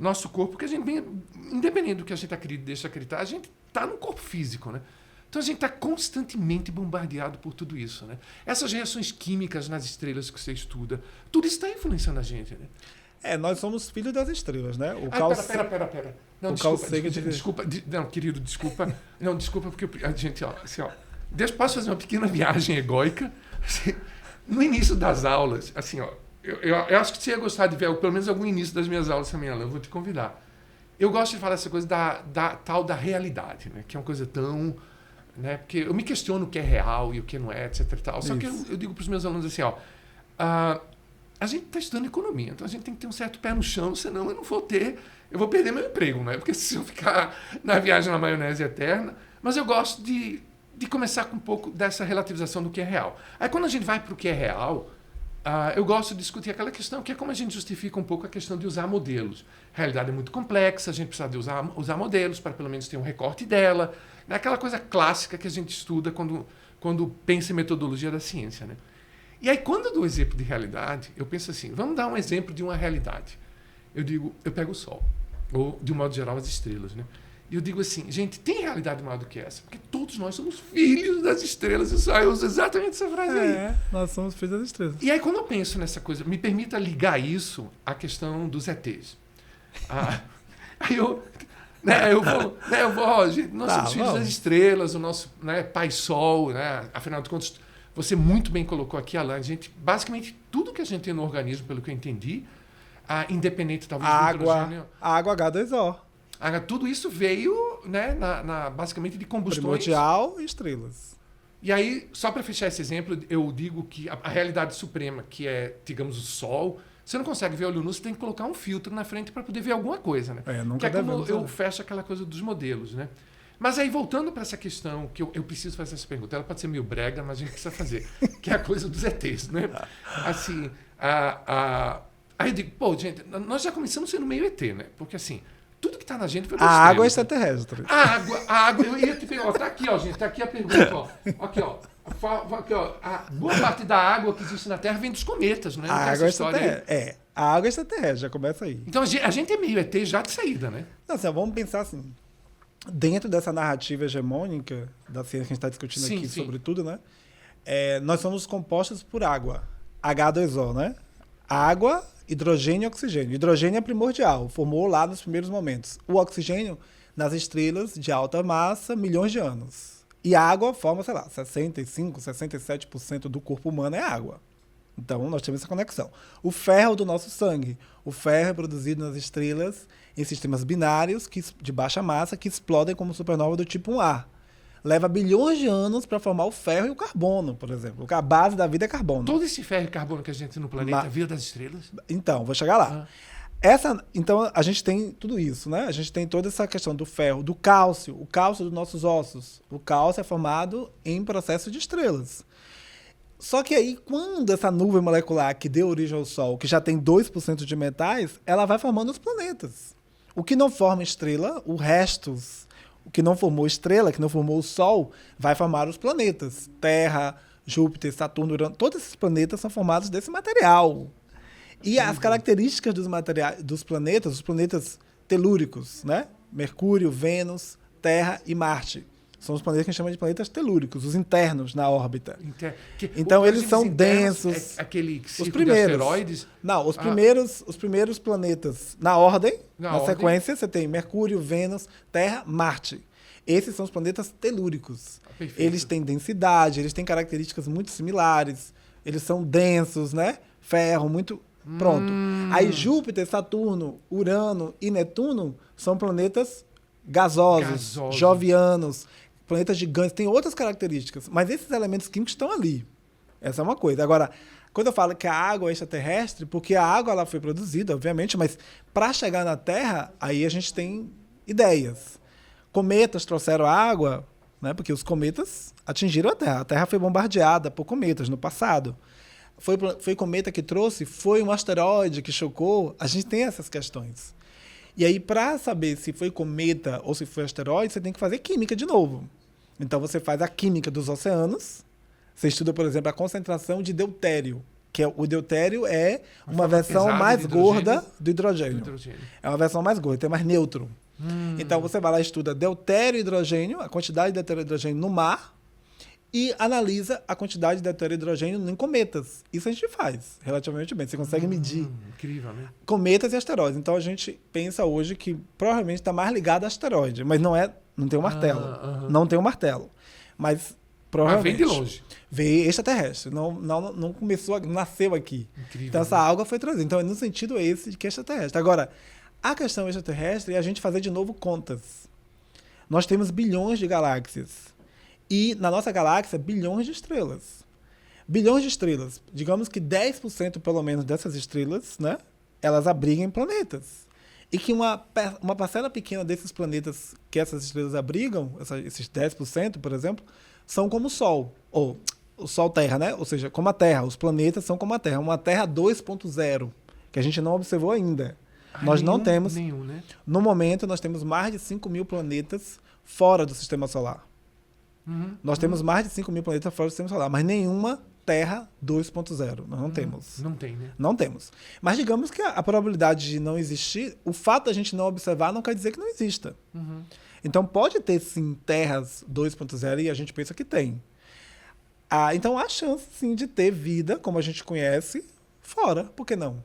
Nosso corpo, porque a gente, independente do que a gente acredita, deixa acreditar, a gente está no corpo físico, né? Então a gente está constantemente bombardeado por tudo isso, né? Essas reações químicas nas estrelas que você estuda, tudo isso está influenciando a gente, né? Nós somos filhos das estrelas, né? Pera. Não, desculpa. Não, querido, desculpa. Não, desculpa, porque a gente, ó, assim, ó. Posso fazer uma pequena viagem egóica? Assim, no início das aulas, assim, ó. Eu acho que você ia gostar de ver pelo menos algum início das minhas aulas também, Alan. Eu vou te convidar. Eu gosto de falar essa coisa da tal da realidade, né? Que é uma coisa tão... Né? Porque eu me questiono o que é real e o que não é, etc. E tal. Só que eu digo para os meus alunos assim, ó... a gente está estudando economia, então a gente tem que ter um certo pé no chão, senão eu vou perder meu emprego, né? Porque se eu ficar na viagem na maionese eterna... Mas eu gosto de começar com um pouco dessa relativização do que é real. Aí quando a gente vai para o que é real... eu gosto de discutir aquela questão, que é como a gente justifica um pouco a questão de usar modelos. A realidade é muito complexa, a gente precisa de usar modelos para pelo menos ter um recorte dela. É aquela coisa clássica que a gente estuda quando pensa em metodologia da ciência, né? E aí, quando eu dou exemplo de realidade, eu penso assim, vamos dar um exemplo de uma realidade. Eu pego o Sol, ou de um modo geral as estrelas, né? E eu digo assim, gente, tem realidade maior do que essa? Porque todos nós somos filhos das estrelas. Eu uso exatamente essa frase aí. Nós somos filhos das estrelas. E aí, quando eu penso nessa coisa, me permita ligar isso à questão dos ETs. Aí eu vou, gente, nós somos filhos das estrelas, o nosso, né, Pai Sol, né? Afinal de contas, você muito bem colocou aqui, Alan, basicamente tudo que a gente tem no organismo, pelo que eu entendi, independente talvez do hidrogênio... A água H2O. Tudo isso veio, né, basicamente de combustões. Primordial e estrelas. E aí, só para fechar esse exemplo, eu digo que a realidade suprema, que é, digamos, o Sol, você não consegue ver olho nu, você tem que colocar um filtro na frente para poder ver alguma coisa, né? Nunca que é como eu fecho aquela coisa dos modelos, né? Mas aí, voltando para essa questão, que eu preciso fazer essa pergunta, ela pode ser meio brega, mas a gente precisa fazer, que é a coisa dos ETs, né? Assim, aí eu digo, gente, nós já começamos sendo meio ET, né? Porque assim... Tudo que está na gente foi a água é extraterrestre. A água, eu ia te perguntar, tá aqui, ó, gente, tá aqui a pergunta, ó. Aqui, ó. Boa parte da água que existe na Terra vem dos cometas, não é? A água é extraterrestre. A água é extraterrestre, já começa aí. Então a gente é meio ET já de saída, né? Não, assim, vamos pensar assim, dentro dessa narrativa hegemônica da ciência que a gente está discutindo aqui, sobre tudo, né? Nós somos compostos por água, H2O, né? Água, hidrogênio e oxigênio. Hidrogênio é primordial, formou lá nos primeiros momentos. O oxigênio nas estrelas de alta massa, milhões de anos. E a água forma, sei lá, 65%, 67% do corpo humano é água. Então, nós temos essa conexão. O ferro do nosso sangue. O ferro é produzido nas estrelas em sistemas binários de baixa massa que explodem como supernova do tipo 1A. Leva bilhões de anos para formar o ferro e o carbono, por exemplo. A base da vida é carbono. Todo esse ferro e carbono que a gente tem no planeta veio das estrelas? Então, vou chegar lá. Então, a gente tem tudo isso, né? A gente tem toda essa questão do ferro, do cálcio, o cálcio dos nossos ossos. O cálcio é formado em processo de estrelas. Só que aí, quando essa nuvem molecular que deu origem ao Sol, que já tem 2% de metais, ela vai formando os planetas. O que não forma estrela, o que não formou estrela, que não formou o Sol, vai formar os planetas. Terra, Júpiter, Saturno, Urano, todos esses planetas são formados desse material. E as características dos planetas, os planetas telúricos, né? Mercúrio, Vênus, Terra e Marte. São os planetas que a gente chama de planetas telúricos, os internos na órbita. Então, eles são densos. Aquele os primeiros. De asteroides? Não, os primeiros planetas na ordem, na sequência, você tem Mercúrio, Vênus, Terra, Marte. Esses são os planetas telúricos. Eles têm densidade, eles têm características muito similares, eles são densos, né? Ferro, muito... Pronto. Aí Júpiter, Saturno, Urano e Netuno são planetas gasosos, jovianos, planetas gigantes, tem outras características, mas esses elementos químicos estão ali. Essa é uma coisa. Agora, quando eu falo que a água é extraterrestre, porque a água ela foi produzida, obviamente, mas para chegar na Terra, aí a gente tem ideias. Cometas trouxeram água, né, porque os cometas atingiram a Terra. A Terra foi bombardeada por cometas no passado. Foi cometa que trouxe? Foi um asteroide que chocou? A gente tem essas questões. E aí, para saber se foi cometa ou se foi asteroide, você tem que fazer química de novo. Então, você faz a química dos oceanos. Você estuda, por exemplo, a concentração de deutério, que o deutério é uma versão mais gorda do hidrogênio. É uma versão mais gorda, tem mais nêutron. Então, você vai lá e estuda deutério e hidrogênio, a quantidade de deutério e hidrogênio no mar, e analisa a quantidade de deutério e hidrogênio em cometas. Isso a gente faz relativamente bem. Você consegue medir. Incrível, né? Cometas e asteroides. Então, a gente pensa hoje que provavelmente está mais ligado a asteroide, mas não tem um martelo. Não tem um martelo. Mas provavelmente... Mas vem de longe. Veio extraterrestre. Não começou, nasceu aqui. Incrível. Então, essa alga foi trazida. Então, no sentido esse de que é extraterrestre. Agora, a questão extraterrestre é a gente fazer de novo contas. Nós temos bilhões de galáxias. E na nossa galáxia, bilhões de estrelas. Bilhões de estrelas. Digamos que 10% pelo menos dessas estrelas, né, elas abrigam planetas. E que uma parcela pequena desses planetas que essas estrelas abrigam, esses 10%, por exemplo, são como o Sol. Ou o Sol-Terra, né? Ou seja, como a Terra. Os planetas são como a Terra. Uma Terra 2.0, que a gente não observou ainda. Nós não temos... Nenhum, né? No momento, nós temos mais de 5 mil planetas fora do Sistema Solar. Nós temos mais de 5 mil planetas fora do Sistema Solar, mas nenhuma Terra 2.0. Nós não temos. Não tem, né? Não temos. Mas digamos que a probabilidade de não existir, o fato da gente não observar não quer dizer que não exista. Então pode ter sim Terras 2.0 e a gente pensa que tem. Então há chance sim de ter vida, como a gente conhece, fora. Por que não?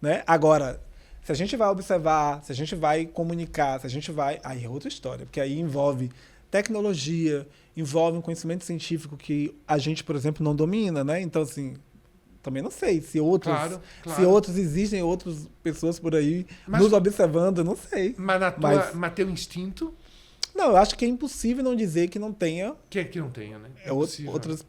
Né? Agora, se a gente vai observar, se a gente vai comunicar, se a gente vai... Aí é outra história, porque aí envolve tecnologia, envolve um conhecimento científico que a gente, por exemplo, não domina, né? Então, assim, também não sei se outros, se outros existem, outras pessoas por aí nos observando, não sei. Mas teu instinto... Não, eu acho que é impossível não dizer que não tenha... Que não tenha, né? Outras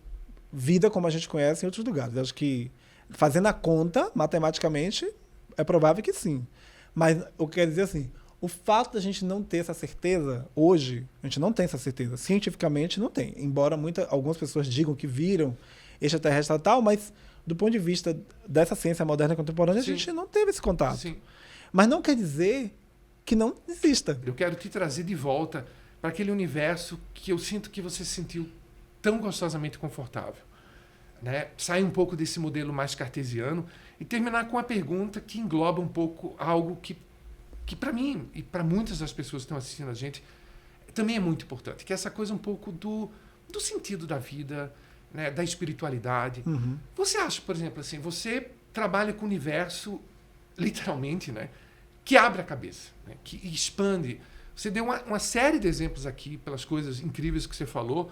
vida como a gente conhece em outros lugares. Eu acho que, fazendo a conta, matematicamente, é provável que sim. Mas eu quero dizer assim... O fato da gente não ter essa certeza, hoje, a gente não tem essa certeza. Cientificamente, não tem. Embora algumas pessoas digam que viram extraterrestre e tal, mas do ponto de vista dessa ciência moderna contemporânea, sim, a gente não teve esse contato. Sim. Mas não quer dizer que não exista. Eu quero te trazer de volta para aquele universo que eu sinto que você se sentiu tão gostosamente confortável. Né? Sair um pouco desse modelo mais cartesiano e terminar com uma pergunta que engloba um pouco algo que para mim e para muitas das pessoas que estão assistindo a gente também é muito importante, que é essa coisa um pouco do sentido da vida, né, da espiritualidade. Você acha, por exemplo, assim, você trabalha com o universo, literalmente, né, que abre a cabeça, né, que expande. Você deu uma série de exemplos aqui, pelas coisas incríveis que você falou,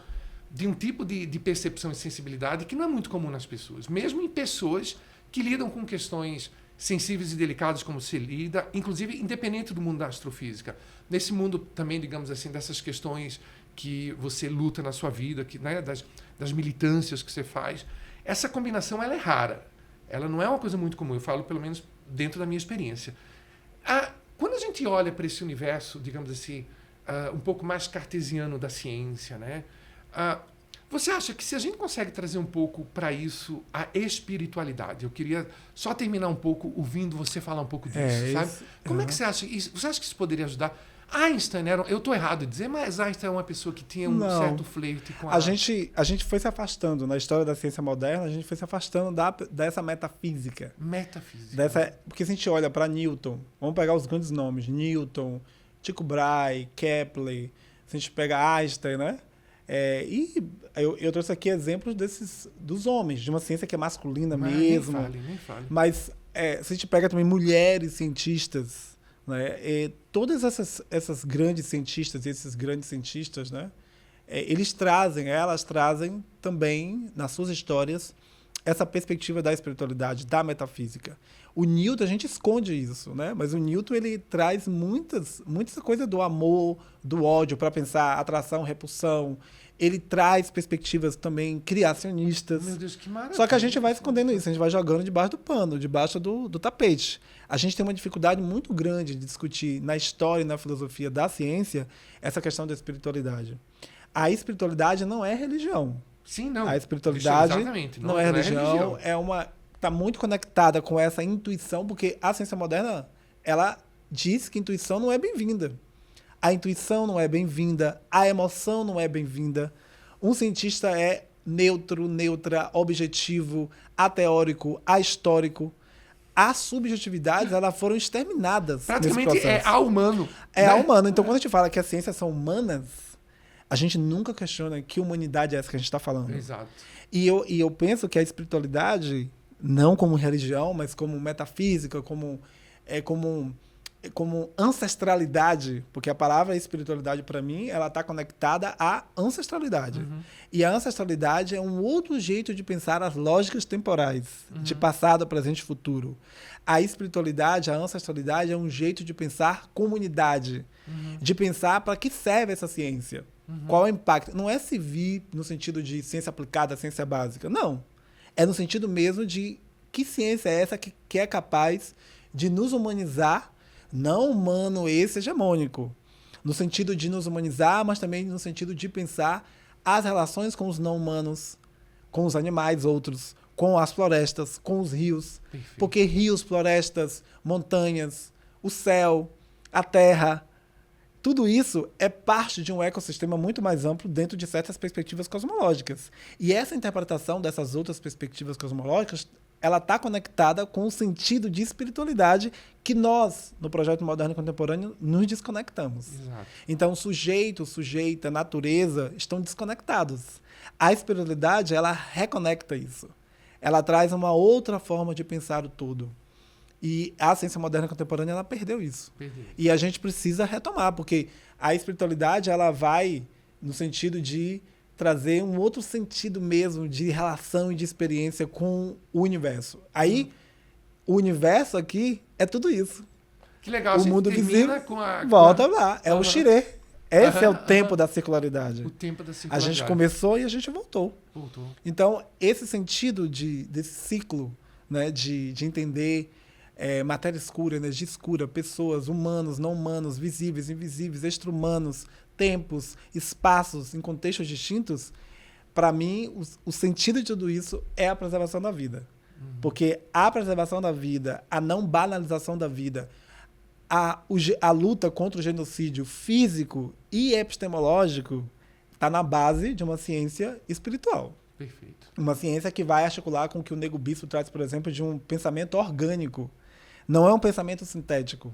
de um tipo de percepção e sensibilidade que não é muito comum nas pessoas, mesmo em pessoas que lidam com questões sensíveis e delicados como se lida, inclusive independente do mundo da astrofísica. Nesse mundo também, digamos assim, dessas questões que você luta na sua vida, que, né, das militâncias que você faz, essa combinação ela é rara. Ela não é uma coisa muito comum, eu falo pelo menos dentro da minha experiência. Quando a gente olha para esse universo, digamos assim, um pouco mais cartesiano da ciência, né, você acha que se a gente consegue trazer um pouco para isso a espiritualidade? Eu queria só terminar um pouco ouvindo você falar um pouco disso, sabe? Como é que você acha isso? Você acha que isso poderia ajudar? Einstein era... Eu estou errado em dizer, mas Einstein é uma pessoa que tinha um certo flerte com a gente foi se afastando. Na história da ciência moderna, a gente foi se afastando dessa metafísica. Porque se a gente olha para Newton, vamos pegar os grandes nomes, Newton, Tycho Brahe, Kepler, se a gente pega Einstein, né? E eu trouxe aqui exemplos dos homens, de uma ciência que é masculina mesmo. Nem fale. Mas se a gente pega também mulheres cientistas, né, todas essas grandes cientistas e esses grandes cientistas, né, elas trazem também nas suas histórias essa perspectiva da espiritualidade, da metafísica. O Newton, a gente esconde isso, né? Mas o Newton, ele traz muitas coisas do amor, do ódio, para pensar atração, repulsão. Ele traz perspectivas também criacionistas. Meu Deus, que maravilha. Só que a gente vai escondendo isso, a gente vai jogando debaixo do pano, debaixo do tapete. A gente tem uma dificuldade muito grande de discutir na história e na filosofia da ciência essa questão da espiritualidade. A espiritualidade não é religião. Sim, não. A espiritualidade exatamente. não é religião, está muito conectada com essa intuição, porque a ciência moderna, ela diz que intuição não é bem-vinda. A intuição não é bem-vinda, a emoção não é bem-vinda. Um cientista é neutro, neutra, objetivo, ateórico, ahistórico. As subjetividades, elas foram exterminadas. Praticamente é a-humano. É a-humano. Então, quando a gente fala que as ciências são humanas, a gente nunca questiona que humanidade é essa que a gente está falando. Exato. E eu penso que a espiritualidade, não como religião, mas como metafísica, como ancestralidade, porque a palavra espiritualidade, para mim, ela está conectada à ancestralidade. Uhum. E a ancestralidade é um outro jeito de pensar as lógicas temporais, de passado, presente e futuro. A espiritualidade, a ancestralidade é um jeito de pensar comunidade, de pensar para que serve essa ciência. Qual é o impacto? Não é se vir no sentido de ciência aplicada, ciência básica. Não. É no sentido mesmo de que ciência é essa que é capaz de nos humanizar, não humano esse hegemônico, no sentido de nos humanizar, mas também no sentido de pensar as relações com os não humanos, com os animais outros, com as florestas, com os rios. Perfeito. Porque rios, florestas, montanhas, o céu, a terra, tudo isso é parte de um ecossistema muito mais amplo dentro de certas perspectivas cosmológicas. E essa interpretação dessas outras perspectivas cosmológicas, ela está conectada com o sentido de espiritualidade que nós, no projeto Moderno e Contemporâneo, nos desconectamos. Exato. Então, sujeito, sujeita, natureza estão desconectados. A espiritualidade, ela reconecta isso. Ela traz uma outra forma de pensar o todo. E a ciência moderna e contemporânea, ela perdeu isso. Perdeu. E a gente precisa retomar, porque a espiritualidade, ela vai no sentido de trazer um outro sentido mesmo de relação e de experiência com o universo. Aí, o universo aqui é tudo isso. Que legal. O mundo visível volta lá. É o Shire. Esse é o tempo da circularidade. O tempo da circularidade. A gente começou e a gente voltou. Voltou. Então, esse sentido desse ciclo, né, de entender matéria escura, energia escura, pessoas, humanos, não humanos, visíveis, invisíveis, extra-humanos, tempos, espaços em contextos distintos, para mim, o sentido de tudo isso é a preservação da vida. Porque a preservação da vida, a não banalização da vida, a luta contra o genocídio físico e epistemológico está na base de uma ciência espiritual. Perfeito. Uma ciência que vai articular com o que o Nego Bispo traz, por exemplo, de um pensamento orgânico. Não é um pensamento sintético.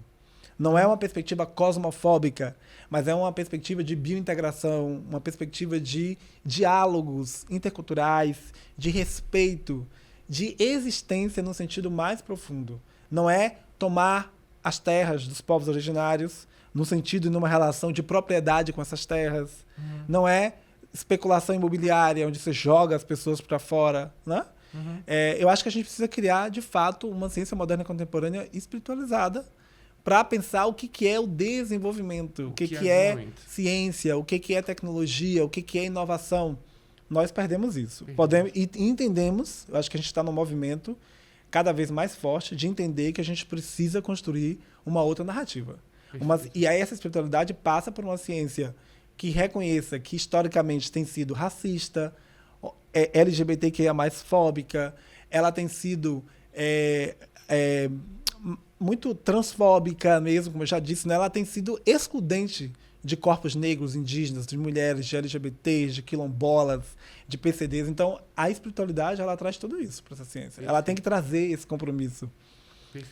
Não é uma perspectiva cosmofóbica, mas é uma perspectiva de biointegração, uma perspectiva de diálogos interculturais, de respeito, de existência no sentido mais profundo. Não é tomar as terras dos povos originários, no sentido de uma relação de propriedade com essas terras. Não é especulação imobiliária, onde você joga as pessoas para fora, né? Eu acho que a gente precisa criar, de fato, uma ciência moderna e contemporânea espiritualizada para pensar o que é o desenvolvimento, o que é ciência, o que é tecnologia, o que é inovação. Nós perdemos isso. E entendemos, eu acho que a gente está num movimento cada vez mais forte de entender que a gente precisa construir uma outra narrativa. E aí essa espiritualidade passa por uma ciência que reconheça que historicamente tem sido racista, LGBTQIA+, fóbica, ela tem sido muito transfóbica mesmo, como eu já disse, né? Ela tem sido excludente de corpos negros, indígenas, de mulheres, de LGBTs, de quilombolas, de PCDs. Então, a espiritualidade, ela traz tudo isso para essa ciência. Perfeito. Ela tem que trazer esse compromisso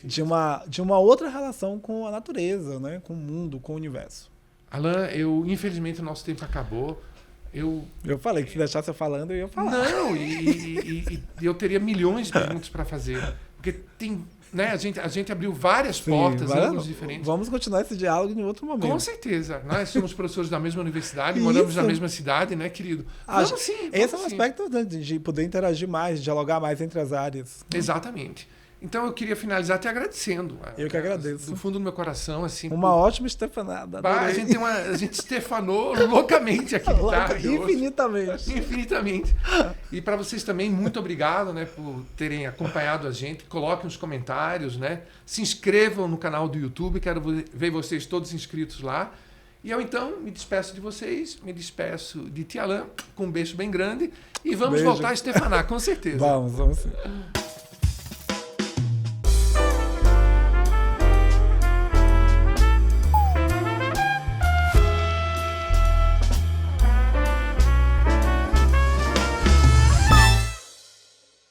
de uma outra relação com a natureza, né? Com o mundo, com o universo. Alain, infelizmente o nosso tempo acabou. Eu falei que se deixasse eu falando, eu ia falar. Não, e eu teria milhões de perguntas para fazer. Porque tem né? A gente abriu várias portas, ângulos diferentes. Vamos continuar esse diálogo em outro momento. Com certeza. Nós somos professores da mesma universidade, moramos na mesma cidade, né, querido? Vamos sim. Esse é um aspecto de poder interagir mais, dialogar mais entre as áreas. Exatamente. Então eu queria finalizar te agradecendo. Eu que agradeço. Do fundo do meu coração, assim. Uma ótima estefanada. A gente estefanou loucamente aqui. Infinitamente. Infinitamente. E para vocês também, muito obrigado, né, por terem acompanhado a gente. Coloquem os comentários, né? Se inscrevam no canal do YouTube. Quero ver vocês todos inscritos lá. E eu, então, me despeço de vocês, me despeço de Tia Alain, com um beijo bem grande. E vamos voltar a estefanar, com certeza. Vamos sim.